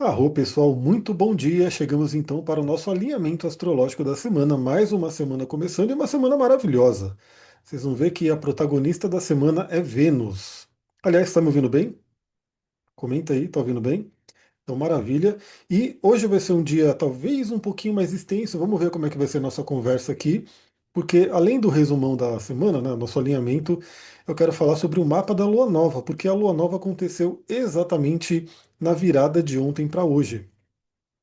Arro, pessoal, muito bom dia. Chegamos então para o nosso alinhamento astrológico da semana. Mais uma semana começando e uma semana maravilhosa. Vocês vão ver que a protagonista da semana é Vênus. Aliás, está me ouvindo bem? Comenta aí, tá ouvindo bem? Então, maravilha. E hoje vai ser um dia talvez um pouquinho mais extenso. Vamos ver como é que vai ser a nossa conversa aqui. Porque além do resumão da semana, né, nosso alinhamento, eu quero falar sobre o mapa da Lua Nova, porque a Lua Nova aconteceu exatamente na virada de ontem para hoje.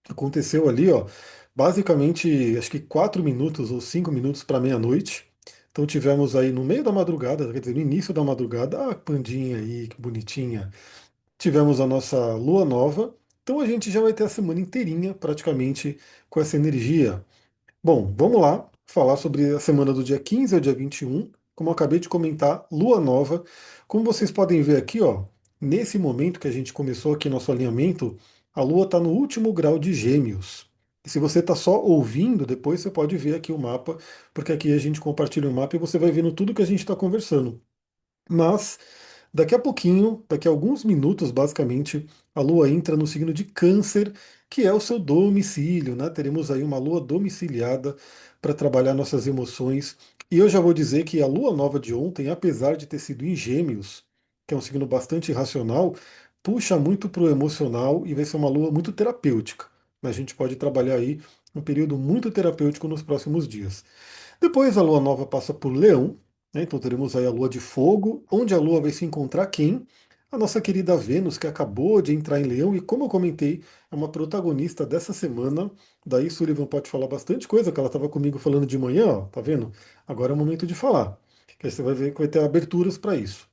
Aconteceu ali, ó, basicamente, acho que 4 minutos ou 5 minutos para meia-noite. Então tivemos aí no meio da madrugada, quer dizer, no início da madrugada, a Pandinha aí, que bonitinha. Tivemos a nossa lua nova. Então a gente já vai ter a semana inteirinha, praticamente, com essa energia. Bom, vamos lá falar sobre a semana do dia 15 ao dia 21. Como eu acabei de comentar, lua nova. Como vocês podem ver aqui, ó, nesse momento que a gente começou aqui nosso alinhamento, a lua está no último grau de Gêmeos. E se você está só ouvindo, depois você pode ver aqui o mapa, porque aqui a gente compartilha o mapa e você vai vendo tudo que a gente está conversando. Mas daqui a pouquinho, daqui a alguns minutos, basicamente, a Lua entra no signo de Câncer, que é o seu domicílio, né? Teremos aí uma Lua domiciliada para trabalhar nossas emoções. E eu já vou dizer que a Lua nova de ontem, apesar de ter sido em Gêmeos, que é um signo bastante racional, puxa muito para o emocional e vai ser uma Lua muito terapêutica. A gente pode trabalhar aí um período muito terapêutico nos próximos dias. Depois a lua nova passa por Leão, né? Então teremos aí a lua de fogo, onde a lua vai se encontrar quem? A nossa querida Vênus, que acabou de entrar em Leão e, como eu comentei, é uma protagonista dessa semana. Daí Sullivan pode falar bastante coisa, que ela estava comigo falando de manhã, ó, tá vendo? Agora é o momento de falar. Que aí você vai ver que vai ter aberturas para isso.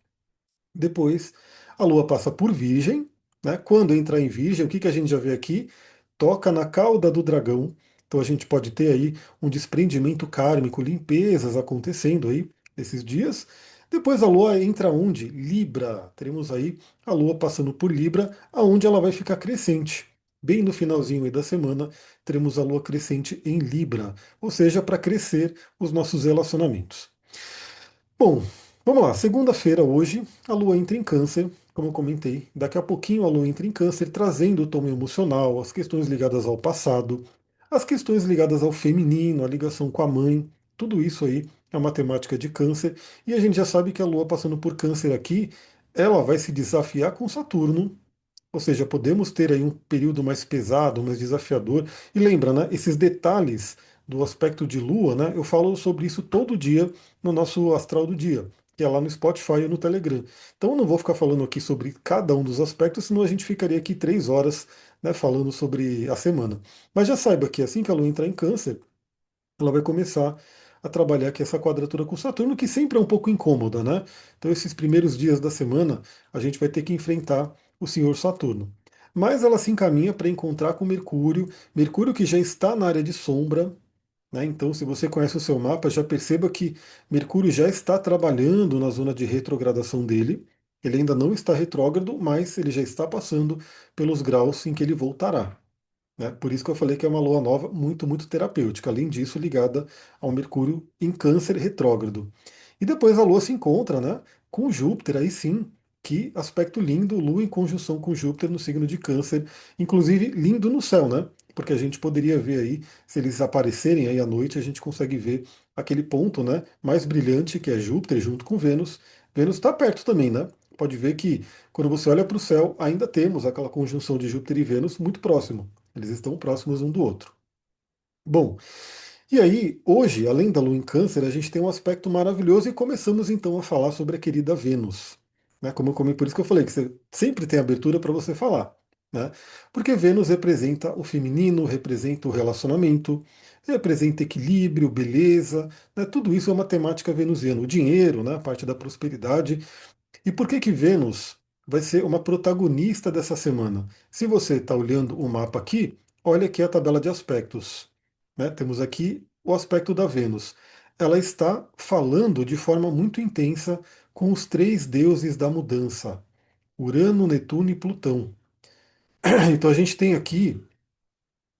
Depois, a Lua passa por Virgem, né? Quando entrar em Virgem, o que que a gente já vê aqui? Toca na cauda do dragão. Então a gente pode ter aí um desprendimento kármico, limpezas acontecendo aí nesses dias. Depois a Lua entra onde? Libra. Teremos aí a Lua passando por Libra, aonde ela vai ficar crescente. Bem no finalzinho aí da semana, teremos a Lua crescente em Libra, ou seja, para crescer os nossos relacionamentos. Bom, vamos lá. Segunda-feira, hoje, a Lua entra em Câncer, como eu comentei. Daqui a pouquinho a Lua entra em Câncer, trazendo o tom emocional, as questões ligadas ao passado, as questões ligadas ao feminino, a ligação com a mãe. Tudo isso aí é uma temática de Câncer. E a gente já sabe que a Lua passando por Câncer aqui, ela vai se desafiar com Saturno, ou seja, podemos ter aí um período mais pesado, mais desafiador. E lembra, né, esses detalhes do aspecto de Lua, né, eu falo sobre isso todo dia no nosso Astral do Dia, que é lá no Spotify e no Telegram. Então eu não vou ficar falando aqui sobre cada um dos aspectos, senão a gente ficaria aqui 3 horas, né, falando sobre a semana. Mas já saiba que assim que a Lua entrar em Câncer, ela vai começar a trabalhar aqui essa quadratura com Saturno, que sempre é um pouco incômoda, né? Então, esses primeiros dias da semana, a gente vai ter que enfrentar o senhor Saturno. Mas ela se encaminha para encontrar com Mercúrio, Mercúrio que já está na área de sombra, né? Então, se você conhece o seu mapa, já perceba que Mercúrio já está trabalhando na zona de retrogradação dele. Ele ainda não está retrógrado, mas ele já está passando pelos graus em que ele voltará, né? Por isso que eu falei que é uma lua nova muito, muito terapêutica. Além disso, ligada ao Mercúrio em Câncer retrógrado. E depois a Lua se encontra, né, com Júpiter, aí sim, que aspecto lindo, Lua em conjunção com Júpiter no signo de Câncer, inclusive lindo no céu, né? Porque a gente poderia ver aí, se eles aparecerem aí à noite, a gente consegue ver aquele ponto, né, mais brilhante que é Júpiter junto com Vênus. Vênus está perto também, né? Pode ver que quando você olha para o céu, ainda temos aquela conjunção de Júpiter e Vênus muito próximo. Eles estão próximos um do outro. Bom, e aí, hoje, além da Lua em Câncer, a gente tem um aspecto maravilhoso e começamos então a falar sobre a querida Vênus. Né? Por isso que eu falei que você sempre tem abertura para você falar. Né? Porque Vênus representa o feminino, representa o relacionamento, representa equilíbrio, beleza, né? Tudo isso é uma temática venusiana. O dinheiro, né? A parte da prosperidade. E por que que Vênus vai ser uma protagonista dessa semana? Se você está olhando o mapa aqui, olha aqui a tabela de aspectos, né? Temos aqui o aspecto da Vênus. Ela está falando de forma muito intensa com os três deuses da mudança: Urano, Netuno e Plutão. Então a gente tem aqui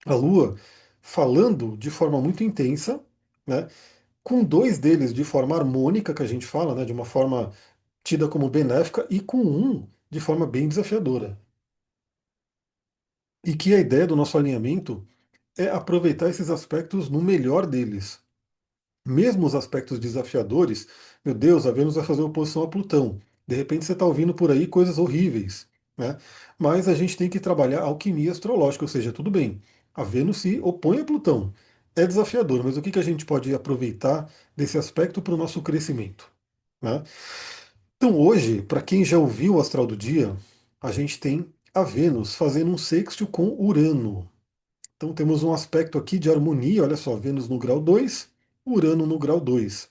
a Lua falando de forma muito intensa, né? Com dois deles de forma harmônica, que a gente fala, né? De uma forma tida como benéfica, e com um de forma bem desafiadora. e que a ideia do nosso alinhamento é aproveitar esses aspectos no melhor deles. Mesmo os aspectos desafiadores, meu Deus, a Vênus vai fazer oposição a Plutão. De repente você está ouvindo por aí coisas horríveis, né? Mas a gente tem que trabalhar a alquimia astrológica, ou seja, tudo bem. A Vênus se opõe a Plutão. É desafiador, mas o que que a gente pode aproveitar desse aspecto para o nosso crescimento, né? Então hoje, para quem já ouviu o astral do dia, a gente tem a Vênus fazendo um sextil com Urano. Então temos um aspecto aqui de harmonia, olha só, Vênus no grau 2, Urano no grau 2.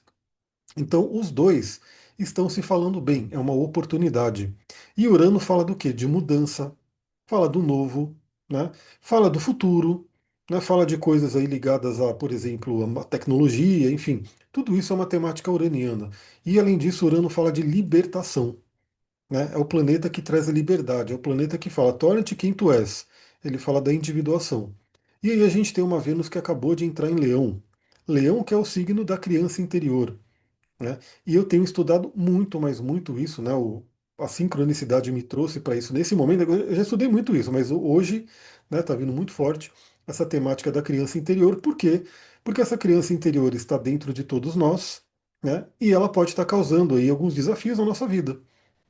Então os dois estão se falando bem, é uma oportunidade. E Urano fala do quê? De mudança, fala do novo, né? Fala do futuro, né? Fala de coisas aí ligadas a, por exemplo, a tecnologia, enfim. Tudo isso é uma temática uraniana. E além disso, Urano fala de libertação, né? É o planeta que traz a liberdade, é o planeta que fala, torna-te quem tu és. Ele fala da individuação. E aí a gente tem uma Vênus que acabou de entrar em Leão. Leão que é o signo da criança interior, né? E eu tenho estudado muito, mas muito isso, né? A sincronicidade me trouxe para isso nesse momento. Eu já estudei muito isso, mas hoje, né, está vindo muito forte essa temática da criança interior. Por quê? Porque essa criança interior está dentro de todos nós, né? E ela pode estar causando aí alguns desafios na nossa vida,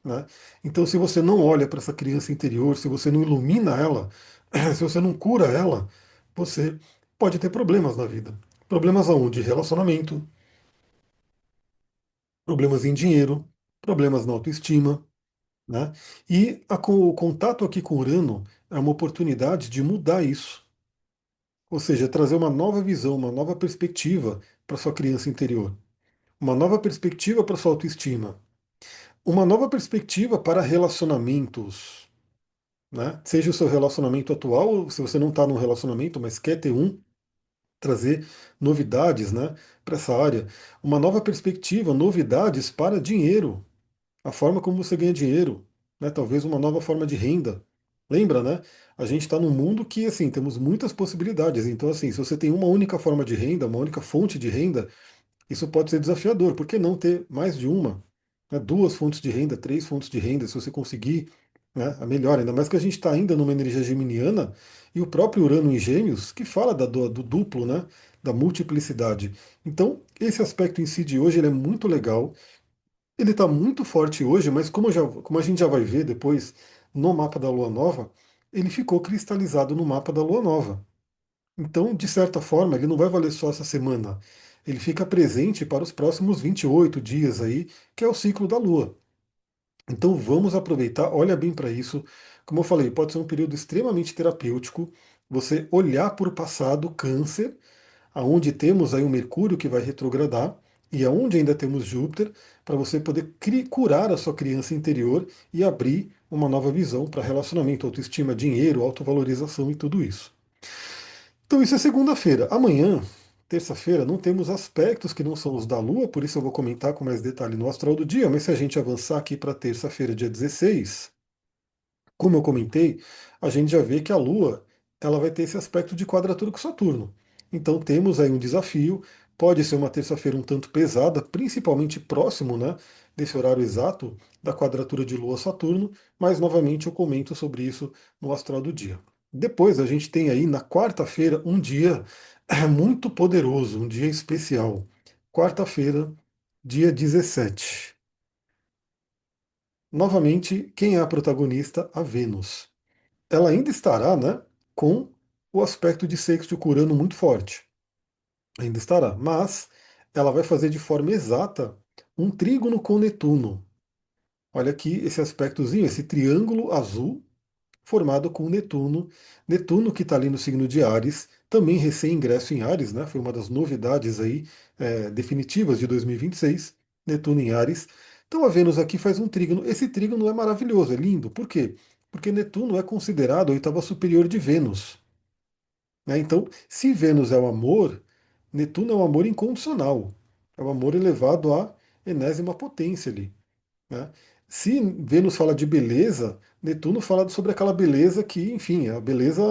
né? Então, se você não olha para essa criança interior, se você não ilumina ela, se você não cura ela, você pode ter problemas na vida. Problemas aonde? Relacionamento, problemas em dinheiro, problemas na autoestima, né? E o contato aqui com Urano é uma oportunidade de mudar isso, ou seja, trazer uma nova visão, uma nova perspectiva para sua criança interior, uma nova perspectiva para sua autoestima, uma nova perspectiva para relacionamentos, né? Seja o seu relacionamento atual, ou se você não está num relacionamento, mas quer ter um, trazer novidades, né, para essa área, uma nova perspectiva, novidades para dinheiro, a forma como você ganha dinheiro, né? Talvez uma nova forma de renda. Lembra, né? A gente está num mundo que, assim, temos muitas possibilidades. Então, assim, se você tem uma única forma de renda, uma única fonte de renda, isso pode ser desafiador. Por que não ter mais de uma? Né? Duas fontes de renda, três fontes de renda, se você conseguir, né, a melhor. Ainda mais que a gente está ainda numa energia geminiana e o próprio Urano em Gêmeos, que fala do duplo, né? Da multiplicidade. Então, esse aspecto em si de hoje ele é muito legal. Ele está muito forte hoje, mas como a gente já vai ver depois no mapa da Lua Nova, ele ficou cristalizado no mapa da Lua Nova. Então, de certa forma, ele não vai valer só essa semana. Ele fica presente para os próximos 28 dias aí, que é o ciclo da Lua. Então vamos aproveitar, olha bem para isso. Como eu falei, pode ser um período extremamente terapêutico. Você olhar para o passado, Câncer, aonde temos aí o Mercúrio que vai retrogradar e aonde ainda temos Júpiter, para você poder curar a sua criança interior e abrir uma nova visão para relacionamento, autoestima, dinheiro, autovalorização e tudo isso. Então isso é segunda-feira. Amanhã, terça-feira, não temos aspectos que não são os da Lua, por isso eu vou comentar com mais detalhe no astral do dia, mas se a gente avançar aqui para terça-feira, dia 16, como eu comentei, a gente já vê que a Lua ela vai ter esse aspecto de quadratura com Saturno. Então temos aí um desafio, pode ser uma terça-feira um tanto pesada, principalmente próximo, né, desse horário exato da quadratura de Lua-Saturno, mas novamente eu comento sobre isso no astral do dia. Depois a gente tem aí na quarta-feira um dia muito poderoso, um dia especial. Quarta-feira, dia 17. Novamente, quem é a protagonista? A Vênus. Ela ainda estará, né, com o aspecto de sexto curando muito forte. Ainda estará, mas ela vai fazer de forma exata um trígono com Netuno. Olha aqui esse aspectozinho, esse triângulo azul formado com Netuno. Netuno que está ali no signo de Áries, também recém-ingresso em Áries, né? Foi uma das novidades aí definitivas de 2026. Netuno em Áries. Então a Vênus aqui faz um trígono. Esse trígono é maravilhoso, é lindo. Por quê? Porque Netuno é considerado a oitava superior de Vênus, né? Então, se Vênus é o amor, Netuno é o amor incondicional. É o amor elevado à enésima potência ali, né? Se Vênus fala de beleza, Netuno fala sobre aquela beleza que, enfim, é a beleza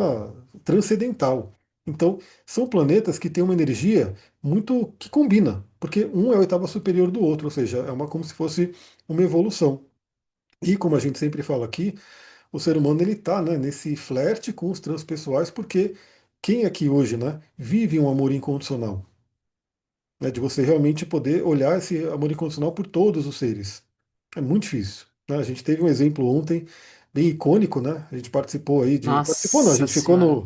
transcendental. Então, são planetas que têm uma energia muito que combina, porque um é a oitava superior do outro, ou seja, é uma como se fosse uma evolução. E como a gente sempre fala aqui, o ser humano ele está, né, nesse flerte com os transpessoais, porque quem aqui hoje, né, vive um amor incondicional, né, de você realmente poder olhar esse amor incondicional por todos os seres. É muito difícil, né? A gente teve um exemplo ontem bem icônico, né? A gente participou aí de. Participou não, a Nossa gente ficou Senhora.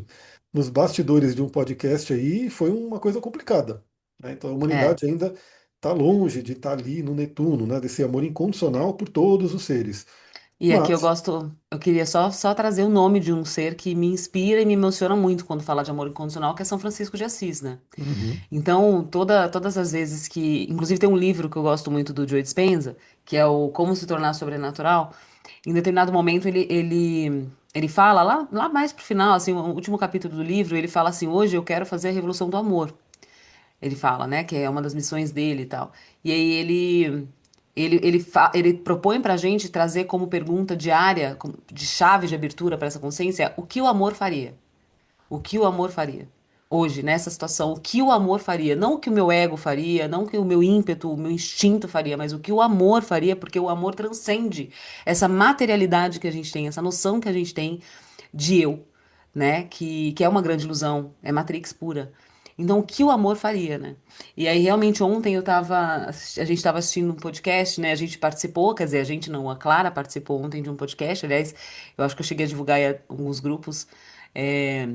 nos bastidores de um podcast aí e foi uma coisa complicada, né? Então a É. humanidade ainda está longe de estar ali no Netuno, né? Desse amor incondicional por todos os seres. E aqui eu Mas, gosto, eu queria só trazer o nome de um ser que me inspira e me emociona muito quando fala de amor incondicional, que é São Francisco de Assis, né? uhum, Então, todas as vezes que. Inclusive, tem um livro que eu gosto muito do Joe Dispenza, que é o Como Se Tornar Sobrenatural. Em determinado momento, ele fala, lá mais pro final, assim, o último capítulo do livro, ele fala assim: Hoje eu quero fazer a revolução do amor. Ele fala, né, que é uma das missões dele e tal. E aí ele propõe pra gente trazer como pergunta diária, de chave de abertura para essa consciência, o que o amor faria? O que o amor faria? Hoje, nessa situação, o que o amor faria? Não o que o meu ego faria, não o que o meu ímpeto, o meu instinto faria, mas o que o amor faria, porque o amor transcende essa materialidade que a gente tem, essa noção que a gente tem de eu, né? Que é uma grande ilusão, é Matrix pura. Então, o que o amor faria, né? E aí, realmente, ontem a gente estava assistindo um podcast, né? A gente participou, quer dizer, a gente não, a Clara participou ontem de um podcast, aliás, eu acho que eu cheguei a divulgar em alguns grupos. É,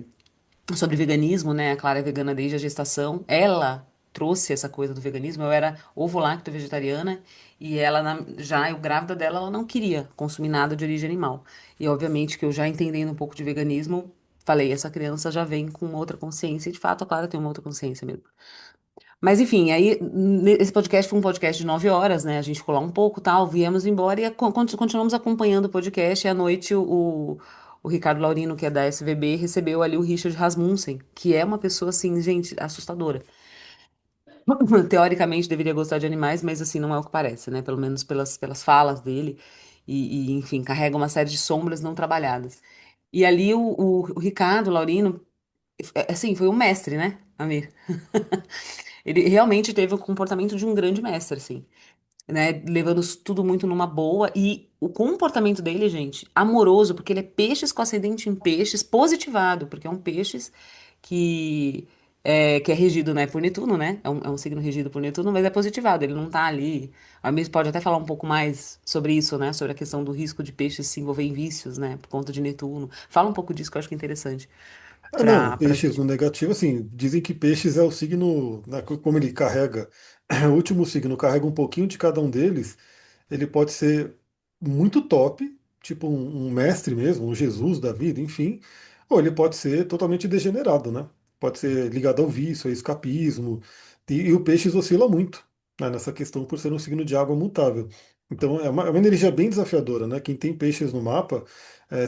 sobre veganismo, né? A Clara é vegana desde a gestação. Ela trouxe essa coisa do veganismo. Eu era ovo-lacto vegetariana e ela, já eu grávida dela, ela não queria consumir nada de origem animal. E obviamente que eu já entendendo um pouco de veganismo, falei, essa criança já vem com outra consciência. E de fato, a Clara tem uma outra consciência mesmo. Mas enfim, aí esse podcast foi um podcast de 9 horas, né? A gente ficou lá um pouco, tal, viemos embora e continuamos acompanhando o podcast. E à noite o Ricardo Laurino, que é da SVB, recebeu ali o Richard Rasmussen, que é uma pessoa assim, gente, assustadora. Teoricamente deveria gostar de animais, mas assim, não é o que parece, né? Pelo menos pelas falas dele. Enfim, carrega uma série de sombras não trabalhadas. E ali o Ricardo Laurino, assim, foi um mestre, né, Amir? Ele realmente teve o comportamento de um grande mestre, assim, né? Levando tudo muito numa boa. E o comportamento dele, gente, amoroso, porque ele é peixes com ascendente em peixes, positivado, porque é um peixes que que é regido, né, por Netuno, né? É um signo regido por Netuno, mas é positivado, ele não tá ali. A Miss pode até falar um pouco mais sobre isso, né? Sobre a questão do risco de peixes se envolver em vícios, né? Por conta de Netuno. Fala um pouco disso que eu acho que é interessante ah, não, pra peixes no gente. negativo, assim, dizem que peixes é o signo, né, como ele carrega, o último signo carrega um pouquinho de cada um deles, ele pode ser muito top, tipo um mestre mesmo, um Jesus da vida, enfim, ou ele pode ser totalmente degenerado, né? Pode ser ligado ao vício, ao escapismo, e o peixes oscila muito, né, nessa questão por ser um signo de água mutável. Então é uma energia bem desafiadora, né? Quem tem peixes no mapa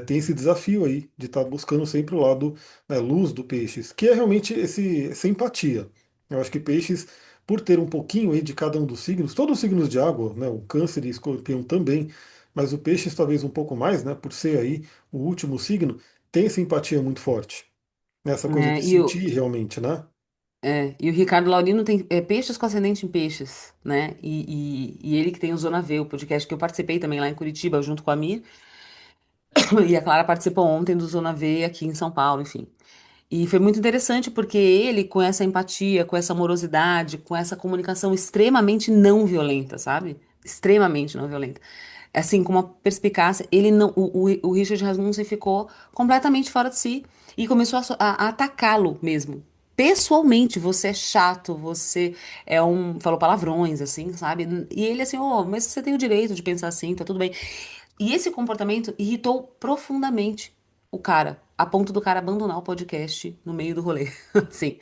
tem esse desafio aí de estar buscando sempre o lado, né, luz do peixes, que é realmente essa empatia. Eu acho que peixes, por ter um pouquinho aí de cada um dos signos, todos os signos de água, né, o câncer e escorpião também, mas o peixes talvez um pouco mais, né, por ser aí o último signo, tem essa empatia muito forte. Né, essa coisa É, de sentir realmente, né? e o Ricardo Laurino tem peixes com ascendente em peixes, né? E ele que tem o Zona V, o podcast que eu participei também lá em Curitiba, junto com a Mir, e a Clara participou ontem do Zona V aqui em São Paulo, enfim. E foi muito interessante porque ele, com essa empatia, com essa amorosidade, com essa comunicação extremamente não violenta, sabe? Extremamente não violenta. Assim, com uma perspicácia, ele não, o Richard Rasmussen ficou completamente fora de si e começou a atacá-lo mesmo. Pessoalmente, você é chato, você é um. Falou palavrões, assim, sabe? E ele, assim, oh, mas você tem o direito de pensar assim, tá tudo bem. E esse comportamento irritou profundamente o cara, a ponto do cara abandonar o podcast no meio do rolê. Sim.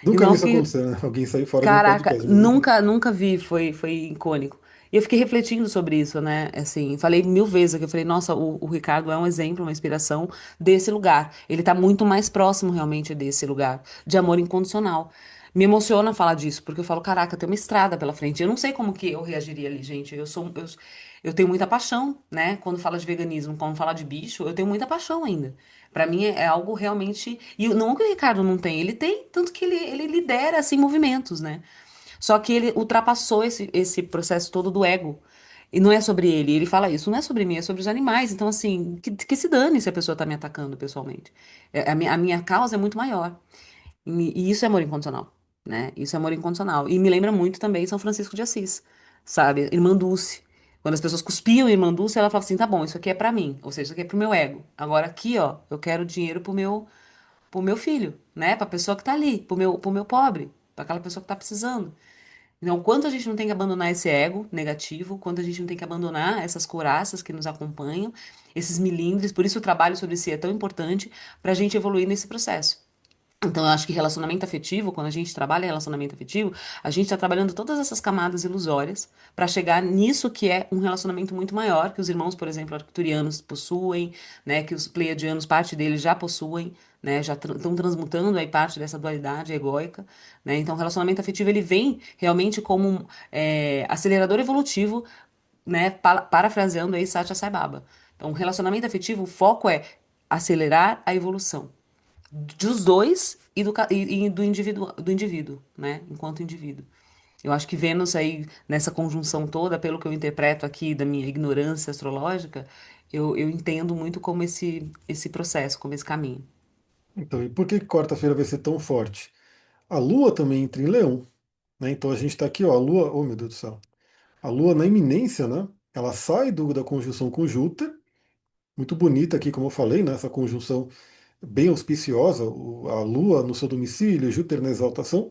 Nunca Então vi eu isso fiquei, acontecer, né? Alguém sair fora de um caraca, podcast, mas enfim. nunca vi, foi icônico. E eu fiquei refletindo sobre isso, né? Assim, falei mil vezes aqui, eu falei, nossa, o Ricardo é um exemplo, uma inspiração desse lugar. Ele tá muito mais próximo realmente desse lugar, de amor incondicional. Me emociona falar disso, porque eu falo, caraca, tem uma estrada pela frente. Eu não sei como que eu reagiria ali, gente. Eu tenho muita paixão, né? Quando fala de veganismo, quando fala de bicho, eu tenho muita paixão ainda. Pra mim é algo realmente. E não que o Ricardo não tem, ele tem, tanto que ele lidera assim movimentos, né? Só que ele ultrapassou esse processo todo do ego. E não é sobre ele. Ele fala isso, não é sobre mim, é sobre os animais. Então, assim, que se dane se a pessoa tá me atacando pessoalmente. A minha causa é muito maior. E isso é amor incondicional, né? Isso é amor incondicional. E me lembra muito também São Francisco de Assis, sabe? Irmã Dulce. Quando as pessoas cuspiam em Irmã Dulce, ela falava assim: tá bom, isso aqui é pra mim. Ou seja, isso aqui é pro meu ego. Agora aqui, ó, eu quero dinheiro pro meu filho, né? Pra pessoa que tá ali, pro meu pobre, pra aquela pessoa que tá precisando. Então, quanto a gente não tem que abandonar esse ego negativo, quanto a gente não tem que abandonar essas couraças que nos acompanham, esses milindres, por isso o trabalho sobre si é tão importante para a gente evoluir nesse processo. Então, eu acho que relacionamento afetivo, quando a gente trabalha relacionamento afetivo, a gente está trabalhando todas essas camadas ilusórias para chegar nisso que é um relacionamento muito maior, que os irmãos, por exemplo, arcturianos possuem, né, que os pleiadianos, parte deles já possuem, né, já estão transmutando aí parte dessa dualidade egóica, né. Então, o relacionamento afetivo ele vem realmente como um acelerador evolutivo, né, parafraseando aí Satya Sai Baba. Então, o relacionamento afetivo, o foco é acelerar a evolução dos dois e do indivíduo, né? Enquanto indivíduo. Eu acho que Vênus aí, nessa conjunção toda, pelo que eu interpreto aqui da minha ignorância astrológica, eu entendo muito como esse processo, como esse caminho. Então, e por que quarta-feira vai ser tão forte? A Lua também entra em Leão, né? Então a gente está aqui, ó, a Lua, oh meu Deus do céu, a Lua na iminência, né? Ela sai da conjunção com Júpiter, muito bonita aqui, como eu falei, né? Essa conjunção bem auspiciosa, a Lua no seu domicílio, Júpiter na exaltação,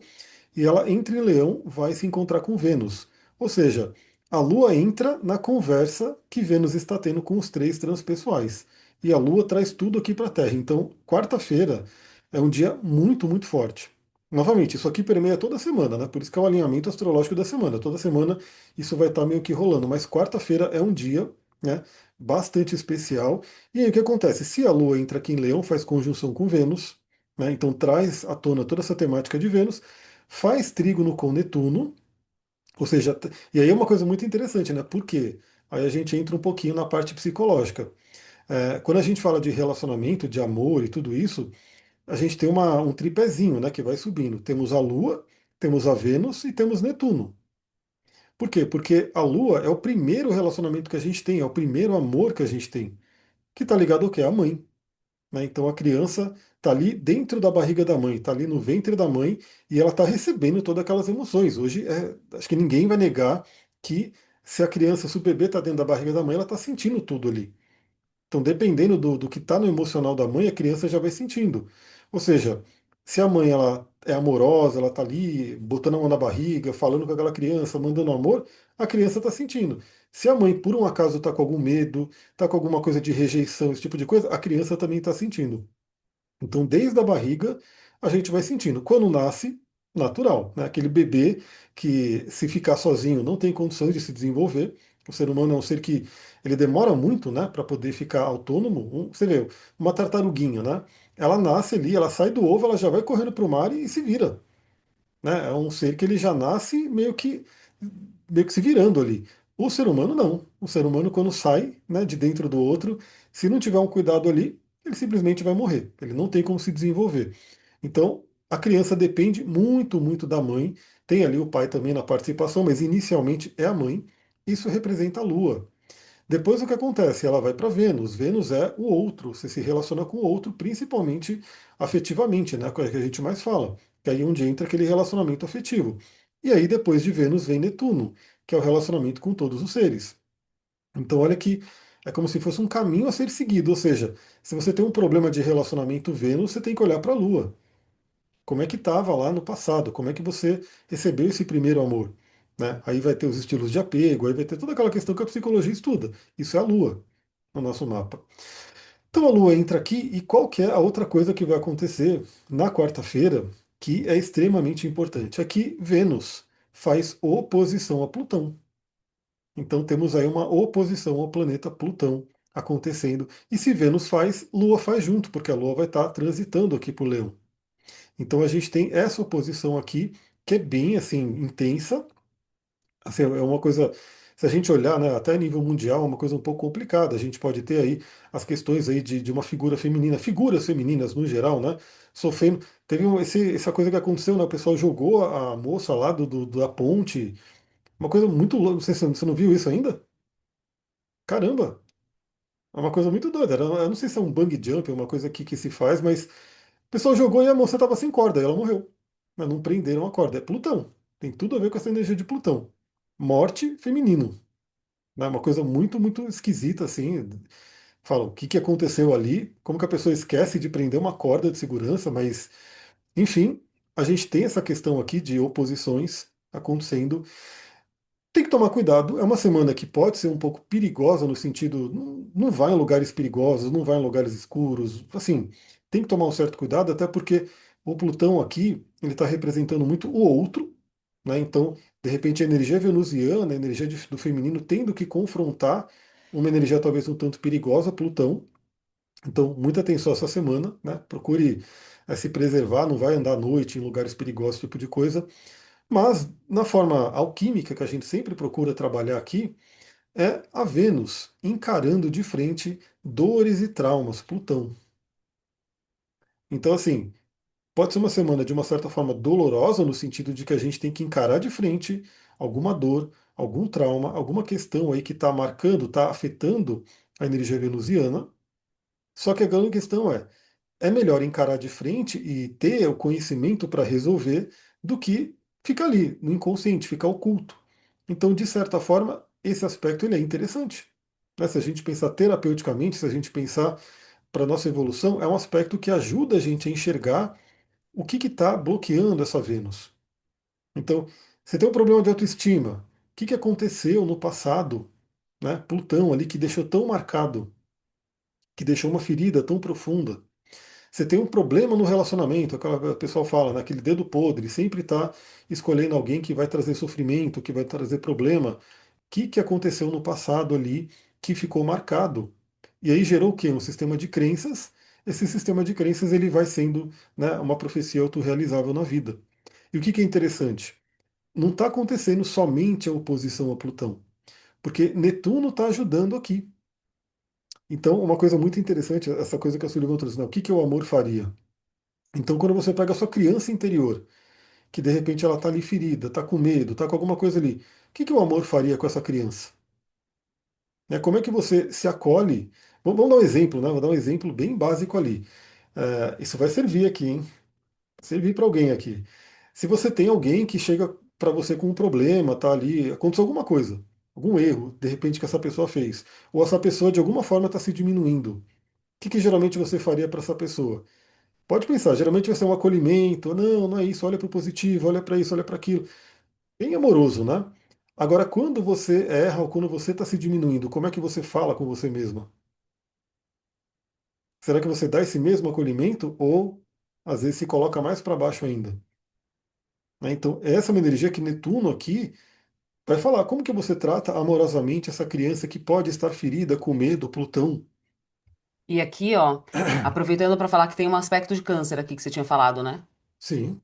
e ela entra em Leão, vai se encontrar com Vênus. Ou seja, a Lua entra na conversa que Vênus está tendo com os três transpessoais. E a Lua traz tudo aqui para a Terra. Então, quarta-feira é um dia muito, muito forte. Novamente, isso aqui permeia toda semana, né? Por isso que é o alinhamento astrológico da semana. Toda semana isso vai estar meio que rolando. Mas quarta-feira é um dia, né, bastante especial. E aí o que acontece? Se a Lua entra aqui em Leão, faz conjunção com Vênus, né? Então traz à tona toda essa temática de Vênus, faz trígono com Netuno, ou seja, e aí é uma coisa muito interessante, né? Por quê? Aí a gente entra um pouquinho na parte psicológica. Quando a gente fala de relacionamento, de amor e tudo isso, a gente tem um tripézinho, né, que vai subindo. Temos a Lua, temos a Vênus e temos Netuno. Por quê? Porque a Lua é o primeiro relacionamento que a gente tem, é o primeiro amor que a gente tem, que está ligado ao quê? À mãe. Né? Então a criança está ali dentro da barriga da mãe, está ali no ventre da mãe e ela está recebendo todas aquelas emoções. Hoje, acho que ninguém vai negar que se a criança, se o bebê está dentro da barriga da mãe, ela está sentindo tudo ali. Então, dependendo do que está no emocional da mãe, a criança já vai sentindo. Ou seja, se a mãe ela é amorosa, ela está ali botando a mão na barriga, falando com aquela criança, mandando amor, a criança está sentindo. Se a mãe, por um acaso, está com algum medo, está com alguma coisa de rejeição, esse tipo de coisa, a criança também está sentindo. Então, desde a barriga, a gente vai sentindo. Quando nasce, natural, né? Aquele bebê que, se ficar sozinho, não tem condições de se desenvolver. O ser humano é um ser que ele demora muito, né, para poder ficar autônomo. Você vê, uma tartaruguinha, né? Ela nasce ali, ela sai do ovo, ela já vai correndo para o mar e se vira, né? É um ser que ele já nasce meio que se virando ali. O ser humano não. O ser humano quando sai, né, de dentro do outro, se não tiver um cuidado ali, ele simplesmente vai morrer. Ele não tem como se desenvolver. Então, a criança depende muito, muito da mãe. Tem ali o pai também na participação, mas inicialmente é a mãe. Isso representa a Lua. Depois o que acontece? Ela vai para Vênus. Vênus é o outro, você se relaciona com o outro, principalmente afetivamente, né? Que a gente mais fala. Que aí é onde entra aquele relacionamento afetivo. E aí depois de Vênus vem Netuno, que é o relacionamento com todos os seres. Então olha que é como se fosse um caminho a ser seguido, ou seja, se você tem um problema de relacionamento Vênus, você tem que olhar para a Lua. Como é que estava lá no passado? Como é que você recebeu esse primeiro amor? Né? Aí vai ter os estilos de apego, aí vai ter toda aquela questão que a psicologia estuda. Isso é a Lua no nosso mapa. Então a Lua entra aqui e qual que é a outra coisa que vai acontecer na quarta-feira que é extremamente importante? Aqui Vênus faz oposição a Plutão. Então temos aí uma oposição ao planeta Plutão acontecendo. E se Vênus faz, Lua faz junto, porque a Lua vai estar transitando aqui por Leão. Então a gente tem essa oposição aqui que é bem assim intensa. Assim, é uma coisa, se a gente olhar, né, até a nível mundial, é uma coisa um pouco complicada. A gente pode ter aí as questões aí de uma figura feminina, figuras femininas no geral, né, sofrendo. Teve essa coisa que aconteceu, né, o pessoal jogou a moça lá da ponte, uma coisa muito louca. Não sei se você não viu isso ainda. Caramba, é uma coisa muito doida. Eu não sei se é um bungee jump, é uma coisa que se faz, mas o pessoal jogou e a moça estava sem corda, e ela morreu. Mas não prenderam a corda. É Plutão. Tem tudo a ver com essa energia de Plutão. Morte feminino. Né? Uma coisa muito, muito esquisita, assim. Fala, o que aconteceu ali? Como que a pessoa esquece de prender uma corda de segurança? Mas, enfim, a gente tem essa questão aqui de oposições acontecendo. Tem que tomar cuidado. É uma semana que pode ser um pouco perigosa no sentido, não vai em lugares perigosos, não vai em lugares escuros. Assim, tem que tomar um certo cuidado, até porque o Plutão aqui ele está representando muito o outro, né? Então, de repente, a energia venusiana, a energia do feminino, tendo que confrontar uma energia talvez um tanto perigosa, Plutão. Então, muita atenção essa semana, né? Procure se preservar, não vai andar à noite em lugares perigosos, esse tipo de coisa. Mas, na forma alquímica que a gente sempre procura trabalhar aqui, é a Vênus encarando de frente dores e traumas, Plutão. Então, assim, pode ser uma semana de uma certa forma dolorosa, no sentido de que a gente tem que encarar de frente alguma dor, algum trauma, alguma questão aí que está marcando, está afetando a energia venusiana. Só que a grande questão é melhor encarar de frente e ter o conhecimento para resolver do que ficar ali, no inconsciente, ficar oculto. Então, de certa forma, esse aspecto ele é interessante. Né? Se a gente pensar terapeuticamente, se a gente pensar para a nossa evolução, é um aspecto que ajuda a gente a enxergar o que está bloqueando essa Vênus. Então, você tem um problema de autoestima. O que aconteceu no passado, né? Plutão ali que deixou tão marcado, que deixou uma ferida tão profunda. Você tem um problema no relacionamento, aquela o pessoal fala, né, aquele dedo podre, sempre está escolhendo alguém que vai trazer sofrimento, que vai trazer problema. O que aconteceu no passado ali que ficou marcado? E aí gerou o quê? Um sistema de crenças. Esse sistema de crenças ele vai sendo, né, uma profecia autorrealizável na vida. E o que é interessante? Não está acontecendo somente a oposição a Plutão, porque Netuno está ajudando aqui. Então, uma coisa muito interessante, essa coisa que a Sullivan trouxe, né? O que o amor faria? Então, quando você pega a sua criança interior, que de repente ela está ali ferida, está com medo, está com alguma coisa ali, o que o amor faria com essa criança? Né, como é que você se acolhe? Vamos dar um exemplo, né? Vou dar um exemplo bem básico ali. Isso vai servir aqui, hein? Servir para alguém aqui. Se você tem alguém que chega para você com um problema, tá ali, aconteceu alguma coisa, algum erro, de repente que essa pessoa fez, ou essa pessoa de alguma forma está se diminuindo, o que geralmente você faria para essa pessoa? Pode pensar, geralmente vai ser um acolhimento, não, não é isso, olha para o positivo, olha para isso, olha para aquilo. Bem amoroso, né? Agora, quando você erra ou quando você está se diminuindo, como é que você fala com você mesma? Será que você dá esse mesmo acolhimento ou às vezes se coloca mais para baixo ainda? Né? Então, essa é uma energia que Netuno aqui vai falar como que você trata amorosamente essa criança que pode estar ferida, com medo, Plutão. E aqui, ó, aproveitando para falar que tem um aspecto de câncer aqui que você tinha falado, né? Sim.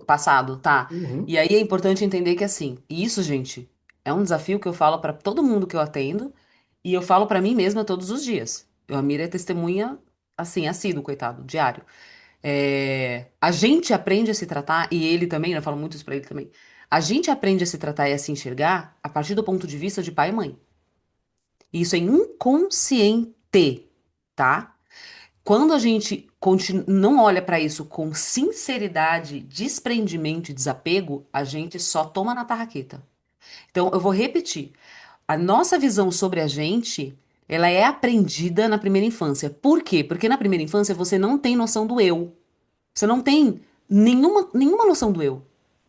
Passado, tá? Uhum. E aí é importante entender que assim, isso, gente, é um desafio que eu falo para todo mundo que eu atendo e eu falo para mim mesma todos os dias. Eu, a Mira é testemunha, assim, assíduo, coitado, diário. A gente aprende a se tratar, e ele também, né, eu falo muito isso pra ele também. A gente aprende a se tratar e a se enxergar a partir do ponto de vista de pai e mãe. E isso é inconsciente, tá? Quando a gente não olha pra isso com sinceridade, desprendimento e desapego, a gente só toma na tarraqueta. Então, eu vou repetir. A nossa visão sobre a gente, ela é aprendida na primeira infância. Por quê? Porque na primeira infância você não tem noção do eu. Você não tem nenhuma noção do eu.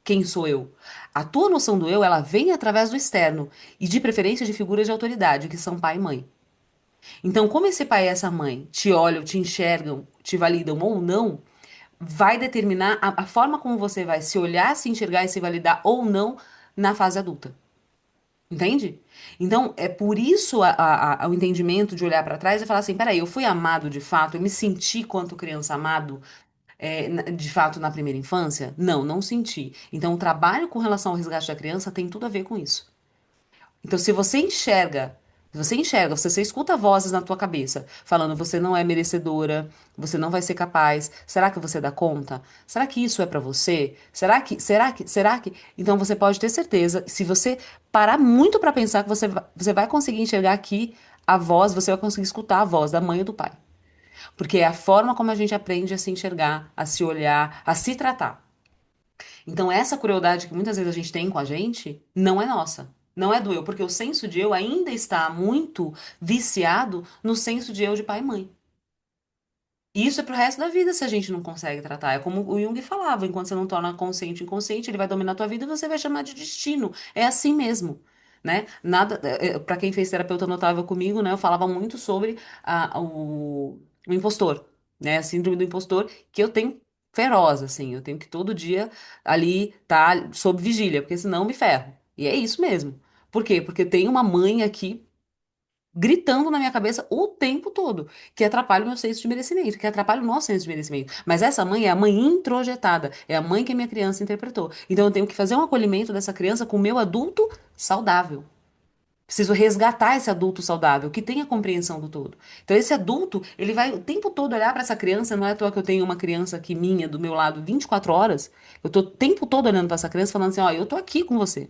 Quem sou eu? A tua noção do eu, ela vem através do externo e de preferência de figuras de autoridade, que são pai e mãe. Então, como esse pai e essa mãe te olham, te enxergam, te validam ou não, vai determinar a forma como você vai se olhar, se enxergar e se validar ou não na fase adulta. Entende? Então, é por isso o entendimento de olhar para trás e falar assim: peraí, eu fui amado de fato, eu me senti quanto criança amado, de fato na primeira infância? Não, não senti. Então, o trabalho com relação ao resgate da criança tem tudo a ver com isso. Então, se você enxerga, Você enxerga, você escuta vozes na tua cabeça falando você não é merecedora, você não vai ser capaz. Será que você dá conta? Será que isso é pra você? Será que? Então você pode ter certeza, se você parar muito pra pensar que você vai conseguir enxergar aqui a voz, você vai conseguir escutar a voz da mãe ou do pai. Porque é a forma como a gente aprende a se enxergar, a se olhar, a se tratar. Então, essa crueldade que muitas vezes a gente tem com a gente não é nossa. Não é do eu, porque o senso de eu ainda está muito viciado no senso de eu de pai e mãe. E isso é pro resto da vida se a gente não consegue tratar. É como o Jung falava, enquanto você não torna consciente o inconsciente, ele vai dominar a tua vida e você vai chamar de destino. É assim mesmo, né? Nada, para quem fez terapeuta notável comigo, né, eu falava muito sobre o impostor, né? A síndrome do impostor, que eu tenho feroz, assim, eu tenho que todo dia ali estar sob vigília, porque senão eu me ferro. E é isso mesmo. Por quê? Porque tem uma mãe aqui gritando na minha cabeça o tempo todo, que atrapalha o meu senso de merecimento, que atrapalha o nosso senso de merecimento. Mas essa mãe é a mãe introjetada, é a mãe que a minha criança interpretou. Então eu tenho que fazer um acolhimento dessa criança com o meu adulto saudável. Preciso resgatar esse adulto saudável, que tenha compreensão do todo. Então, esse adulto, ele vai o tempo todo olhar para essa criança. Não é à toa que eu tenho uma criança aqui minha, do meu lado, 24 horas. Eu tô o tempo todo olhando para essa criança, falando assim: ó, eu tô aqui com você.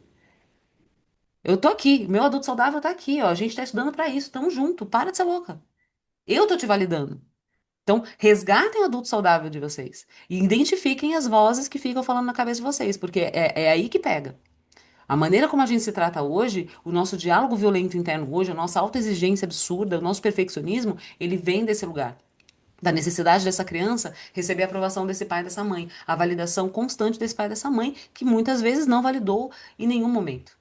Eu tô aqui, meu adulto saudável tá aqui, ó. A gente tá estudando pra isso, tamo junto, para de ser louca. Eu tô te validando. Então, resgatem o adulto saudável de vocês e identifiquem as vozes que ficam falando na cabeça de vocês, porque é aí que pega. A maneira como a gente se trata hoje, o nosso diálogo violento interno hoje, a nossa autoexigência absurda, o nosso perfeccionismo, ele vem desse lugar. Da necessidade dessa criança receber a aprovação desse pai e dessa mãe, a validação constante desse pai e dessa mãe, que muitas vezes não validou em nenhum momento.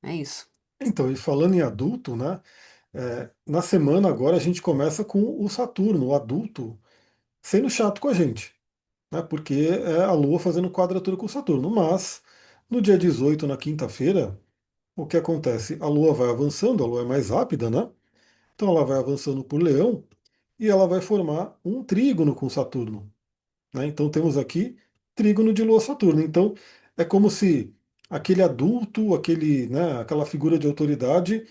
É isso. Então, e falando em adulto, né? Na semana agora a gente começa com o Saturno, o adulto, sendo chato com a gente, né? Porque é a Lua fazendo quadratura com o Saturno. Mas no dia 18, na quinta-feira, o que acontece? A Lua vai avançando, a Lua é mais rápida, né? Então ela vai avançando por Leão e ela vai formar um trígono com Saturno, né? Então temos aqui trígono de Lua-Saturno. Então é como se aquele adulto, aquele, né, aquela figura de autoridade,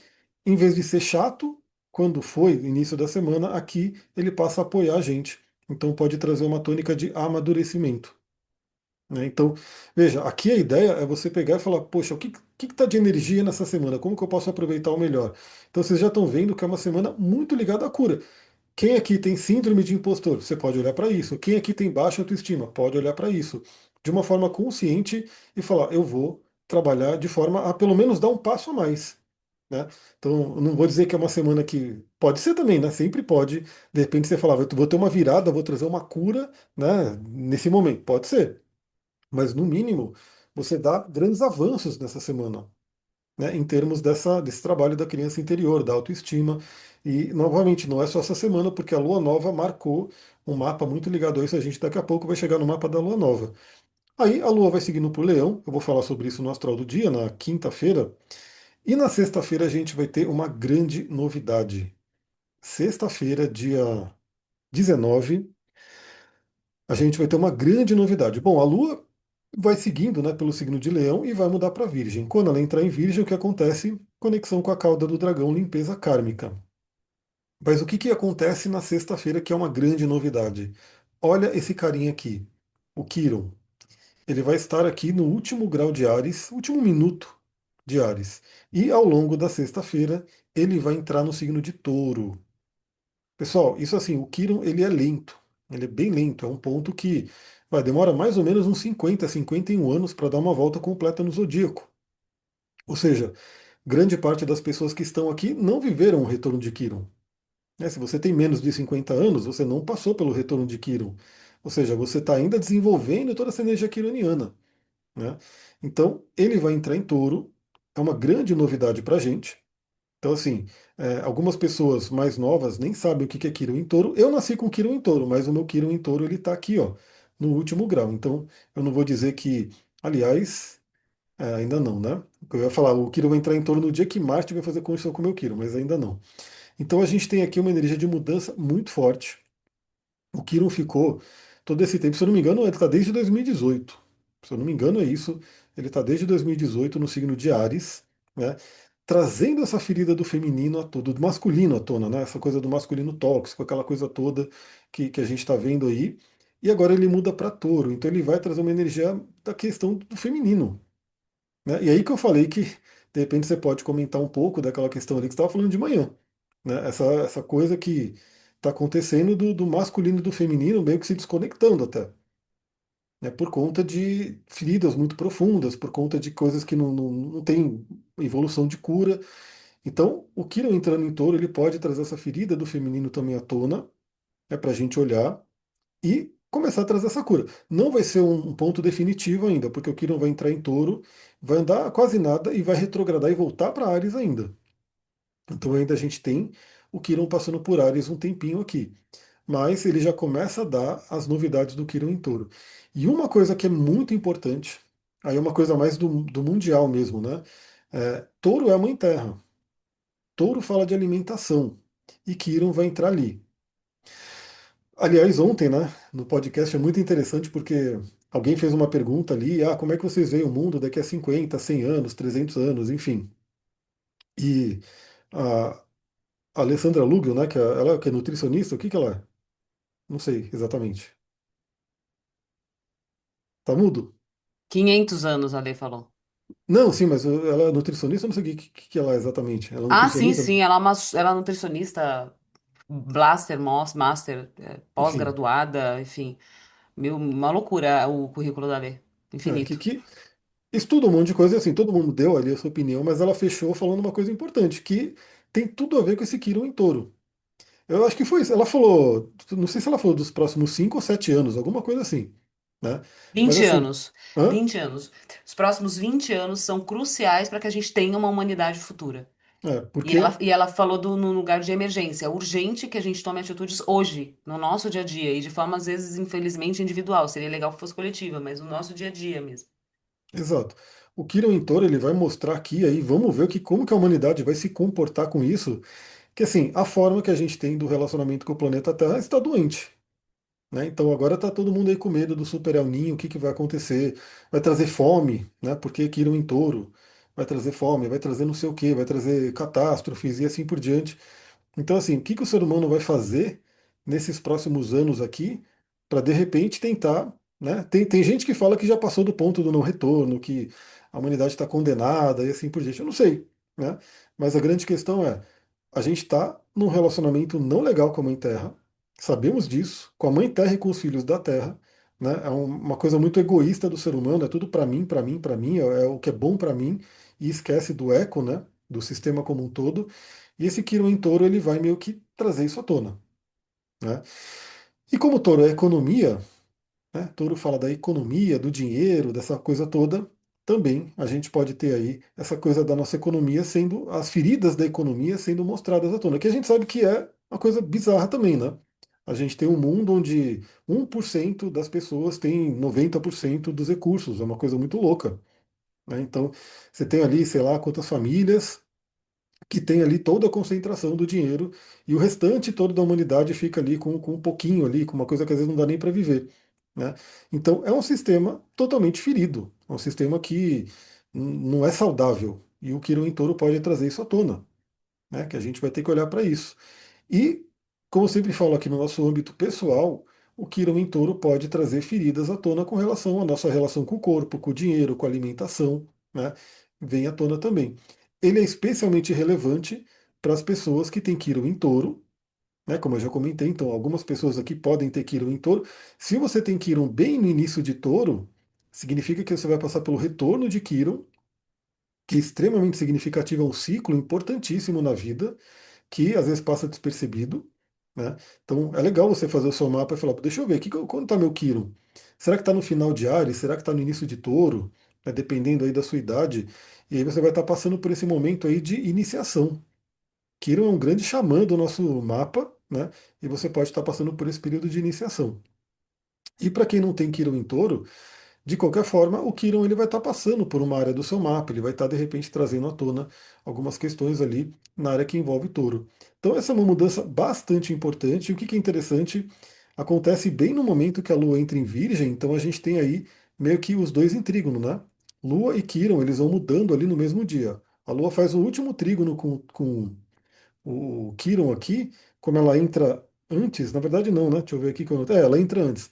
em vez de ser chato, quando foi no início da semana, aqui ele passa a apoiar a gente. Então pode trazer uma tônica de amadurecimento, né? Então, veja, aqui a ideia é você pegar e falar, poxa, o que está de energia nessa semana? Como que eu posso aproveitar o melhor? Então vocês já estão vendo que é uma semana muito ligada à cura. Quem aqui tem síndrome de impostor? Você pode olhar para isso. Quem aqui tem baixa autoestima? Pode olhar para isso. De uma forma consciente e falar, eu vou trabalhar de forma a pelo menos dar um passo a mais, né? Então, eu não vou dizer que é uma semana que pode ser também, né? Sempre pode. De repente você falar, vou ter uma virada, vou trazer uma cura, né? Nesse momento, pode ser. Mas no mínimo, você dá grandes avanços nessa semana, né, em termos desse trabalho da criança interior, da autoestima. E, novamente, não é só essa semana, porque a Lua Nova marcou um mapa muito ligado a isso. A gente daqui a pouco vai chegar no mapa da Lua Nova. Aí a Lua vai seguindo para o Leão, eu vou falar sobre isso no Astral do Dia, na quinta-feira. E na sexta-feira a gente vai ter uma grande novidade. Sexta-feira, dia 19, a gente vai ter uma grande novidade. Bom, a Lua vai seguindo, né, pelo signo de Leão e vai mudar para Virgem. Quando ela entrar em Virgem, o que acontece? Conexão com a cauda do dragão, limpeza kármica. Mas o que que acontece na sexta-feira que é uma grande novidade? Olha esse carinha aqui, o Quiron. Ele vai estar aqui no último grau de Áries, último minuto de Áries. E ao longo da sexta-feira, ele vai entrar no signo de Touro. Pessoal, isso assim, o Quiron ele é lento, ele é bem lento, é um ponto que demora mais ou menos uns 51 anos para dar uma volta completa no zodíaco. Ou seja, grande parte das pessoas que estão aqui não viveram o retorno de Quiron, né? Se você tem menos de 50 anos, você não passou pelo retorno de Quiron. Ou seja, você está ainda desenvolvendo toda essa energia quironiana, né? Então, ele vai entrar em touro, é uma grande novidade para a gente. Então, assim, algumas pessoas mais novas nem sabem o que é Quirón em touro. Eu nasci com Quirón em touro, mas o meu Quirón em touro ele está aqui, ó, no último grau. Então, eu não vou dizer que, aliás, ainda não, né? Eu ia falar, o Quirón vai entrar em touro no dia que Marte vai fazer conjunção com o meu Quirón, mas ainda não. Então, a gente tem aqui uma energia de mudança muito forte. O Quirón ficou todo esse tempo, se eu não me engano, ele está desde 2018. Se eu não me engano, é isso. Ele está desde 2018 no signo de Áries, né? trazendo essa ferida do feminino a todo, do masculino à tona, né? Essa coisa do masculino tóxico, aquela coisa toda que a gente está vendo aí. E agora ele muda para touro, então ele vai trazer uma energia da questão do feminino, né? E aí que eu falei que de repente você pode comentar um pouco daquela questão ali que você estava falando de manhã, né? Essa coisa que está acontecendo do masculino e do feminino meio que se desconectando até, né? Por conta de feridas muito profundas, por conta de coisas que não tem evolução de cura. Então, o Quirón entrando em touro, ele pode trazer essa ferida do feminino também à tona, é para a gente olhar e começar a trazer essa cura. Não vai ser um ponto definitivo ainda, porque o Quirón vai entrar em touro, vai andar quase nada e vai retrogradar e voltar para Áries ainda. Então ainda a gente tem o Quirón passando por Áries um tempinho aqui. Mas ele já começa a dar as novidades do Quirón em touro. E uma coisa que é muito importante, aí é uma coisa mais do mundial mesmo, né? Touro é a mãe terra. Touro fala de alimentação e Quirón vai entrar ali. Aliás, ontem, né, no podcast é muito interessante porque alguém fez uma pergunta ali, como é que vocês veem o mundo daqui a 50, 100 anos, 300 anos, enfim. E a Alessandra Lugno, né, ela que é nutricionista, o que que ela é? Não sei exatamente. Tá mudo? 500 anos, a lei falou. Não, sim, mas ela é nutricionista, eu não sei o que ela é exatamente. Ela é Ah, sim, nutricionista? sim, ela é nutricionista, Blaster, Master, Enfim, pós-graduada, enfim. Uma loucura o currículo da lei. que, Infinito. que estuda um monte de coisa, e assim, todo mundo deu ali a sua opinião, mas ela fechou falando uma coisa importante, que tem tudo a ver com esse Quirón em touro. Eu acho que foi isso. Ela falou, não sei se ela falou dos próximos 5 ou 7 anos, alguma coisa assim, né? Mas 20 assim, anos. hã? 20 anos. Os próximos 20 anos são cruciais para que a gente tenha uma humanidade futura. E ela, Porque, e ela falou no lugar de emergência. É urgente que a gente tome atitudes hoje, no nosso dia a dia, e de forma, às vezes, infelizmente, individual. Seria legal que fosse coletiva, mas no nosso dia a dia mesmo. exato, o Kiron Intor ele vai mostrar aqui, aí vamos ver como que a humanidade vai se comportar com isso, que assim, a forma que a gente tem do relacionamento com o planeta Terra está doente, né? Então agora está todo mundo aí com medo do super El Niño, o que que vai acontecer? Vai trazer fome, né? Porque Kiron em touro vai trazer fome, vai trazer não sei o que, vai trazer catástrofes e assim por diante. Então, assim, o que que o ser humano vai fazer nesses próximos anos aqui para de repente tentar, né? Tem gente que fala que já passou do ponto do não retorno, que a humanidade está condenada e assim por diante. Eu não sei, né? Mas a grande questão é, a gente está num relacionamento não legal com a Mãe Terra, sabemos disso, com a Mãe Terra e com os filhos da Terra, né? É uma coisa muito egoísta do ser humano, é tudo para mim, para mim, para mim, é o que é bom para mim e esquece do eco, né? Do sistema como um todo. E esse Quirón em touro ele vai meio que trazer isso à tona, né? E como touro é economia, né? Touro fala da economia, do dinheiro, dessa coisa toda, também a gente pode ter aí essa coisa da nossa economia sendo, as feridas da economia sendo mostradas à tona, que a gente sabe que é uma coisa bizarra também, né? A gente tem um mundo onde 1% das pessoas tem 90% dos recursos, é uma coisa muito louca, né? Então, você tem ali, sei lá, quantas famílias que tem ali toda a concentração do dinheiro e o restante todo da humanidade fica ali com um pouquinho ali, com uma coisa que às vezes não dá nem para viver, né? Então é um sistema totalmente ferido, é um sistema que não é saudável e o Quirón em Touro pode trazer isso à tona, né? Que a gente vai ter que olhar para isso. E, como eu sempre falo aqui no nosso âmbito pessoal, o Quirón em Touro pode trazer feridas à tona com relação à nossa relação com o corpo, com o dinheiro, com a alimentação, né? Vem à tona também. Ele é especialmente relevante para as pessoas que têm Quirón em Touro, né? Como eu já comentei, então algumas pessoas aqui podem ter Quirón em Touro. Se você tem Quirón bem no início de Touro, significa que você vai passar pelo retorno de Quirón, que é extremamente significativo, é um ciclo importantíssimo na vida que às vezes passa despercebido, né? Então é legal você fazer o seu mapa e falar, deixa eu ver, quando está meu Quirón? Será que está no final de Áries? Será que está no início de Touro? Né? Dependendo aí da sua idade. E aí você vai estar passando por esse momento aí de iniciação. Quirón é um grande xamã do nosso mapa, né? E você pode estar passando por esse período de iniciação. E para quem não tem Quirón em Touro, de qualquer forma, o Quirón ele vai estar passando por uma área do seu mapa, ele vai estar de repente trazendo à tona algumas questões ali na área que envolve touro. Então essa é uma mudança bastante importante. E o que que é interessante, acontece bem no momento que a Lua entra em Virgem, então a gente tem aí meio que os dois em trígono, né? Lua e Quirón, eles vão mudando ali no mesmo dia. A Lua faz o último trígono com o Quirón aqui, como ela entra antes, na verdade não, né? Deixa eu ver aqui. Ela entra antes.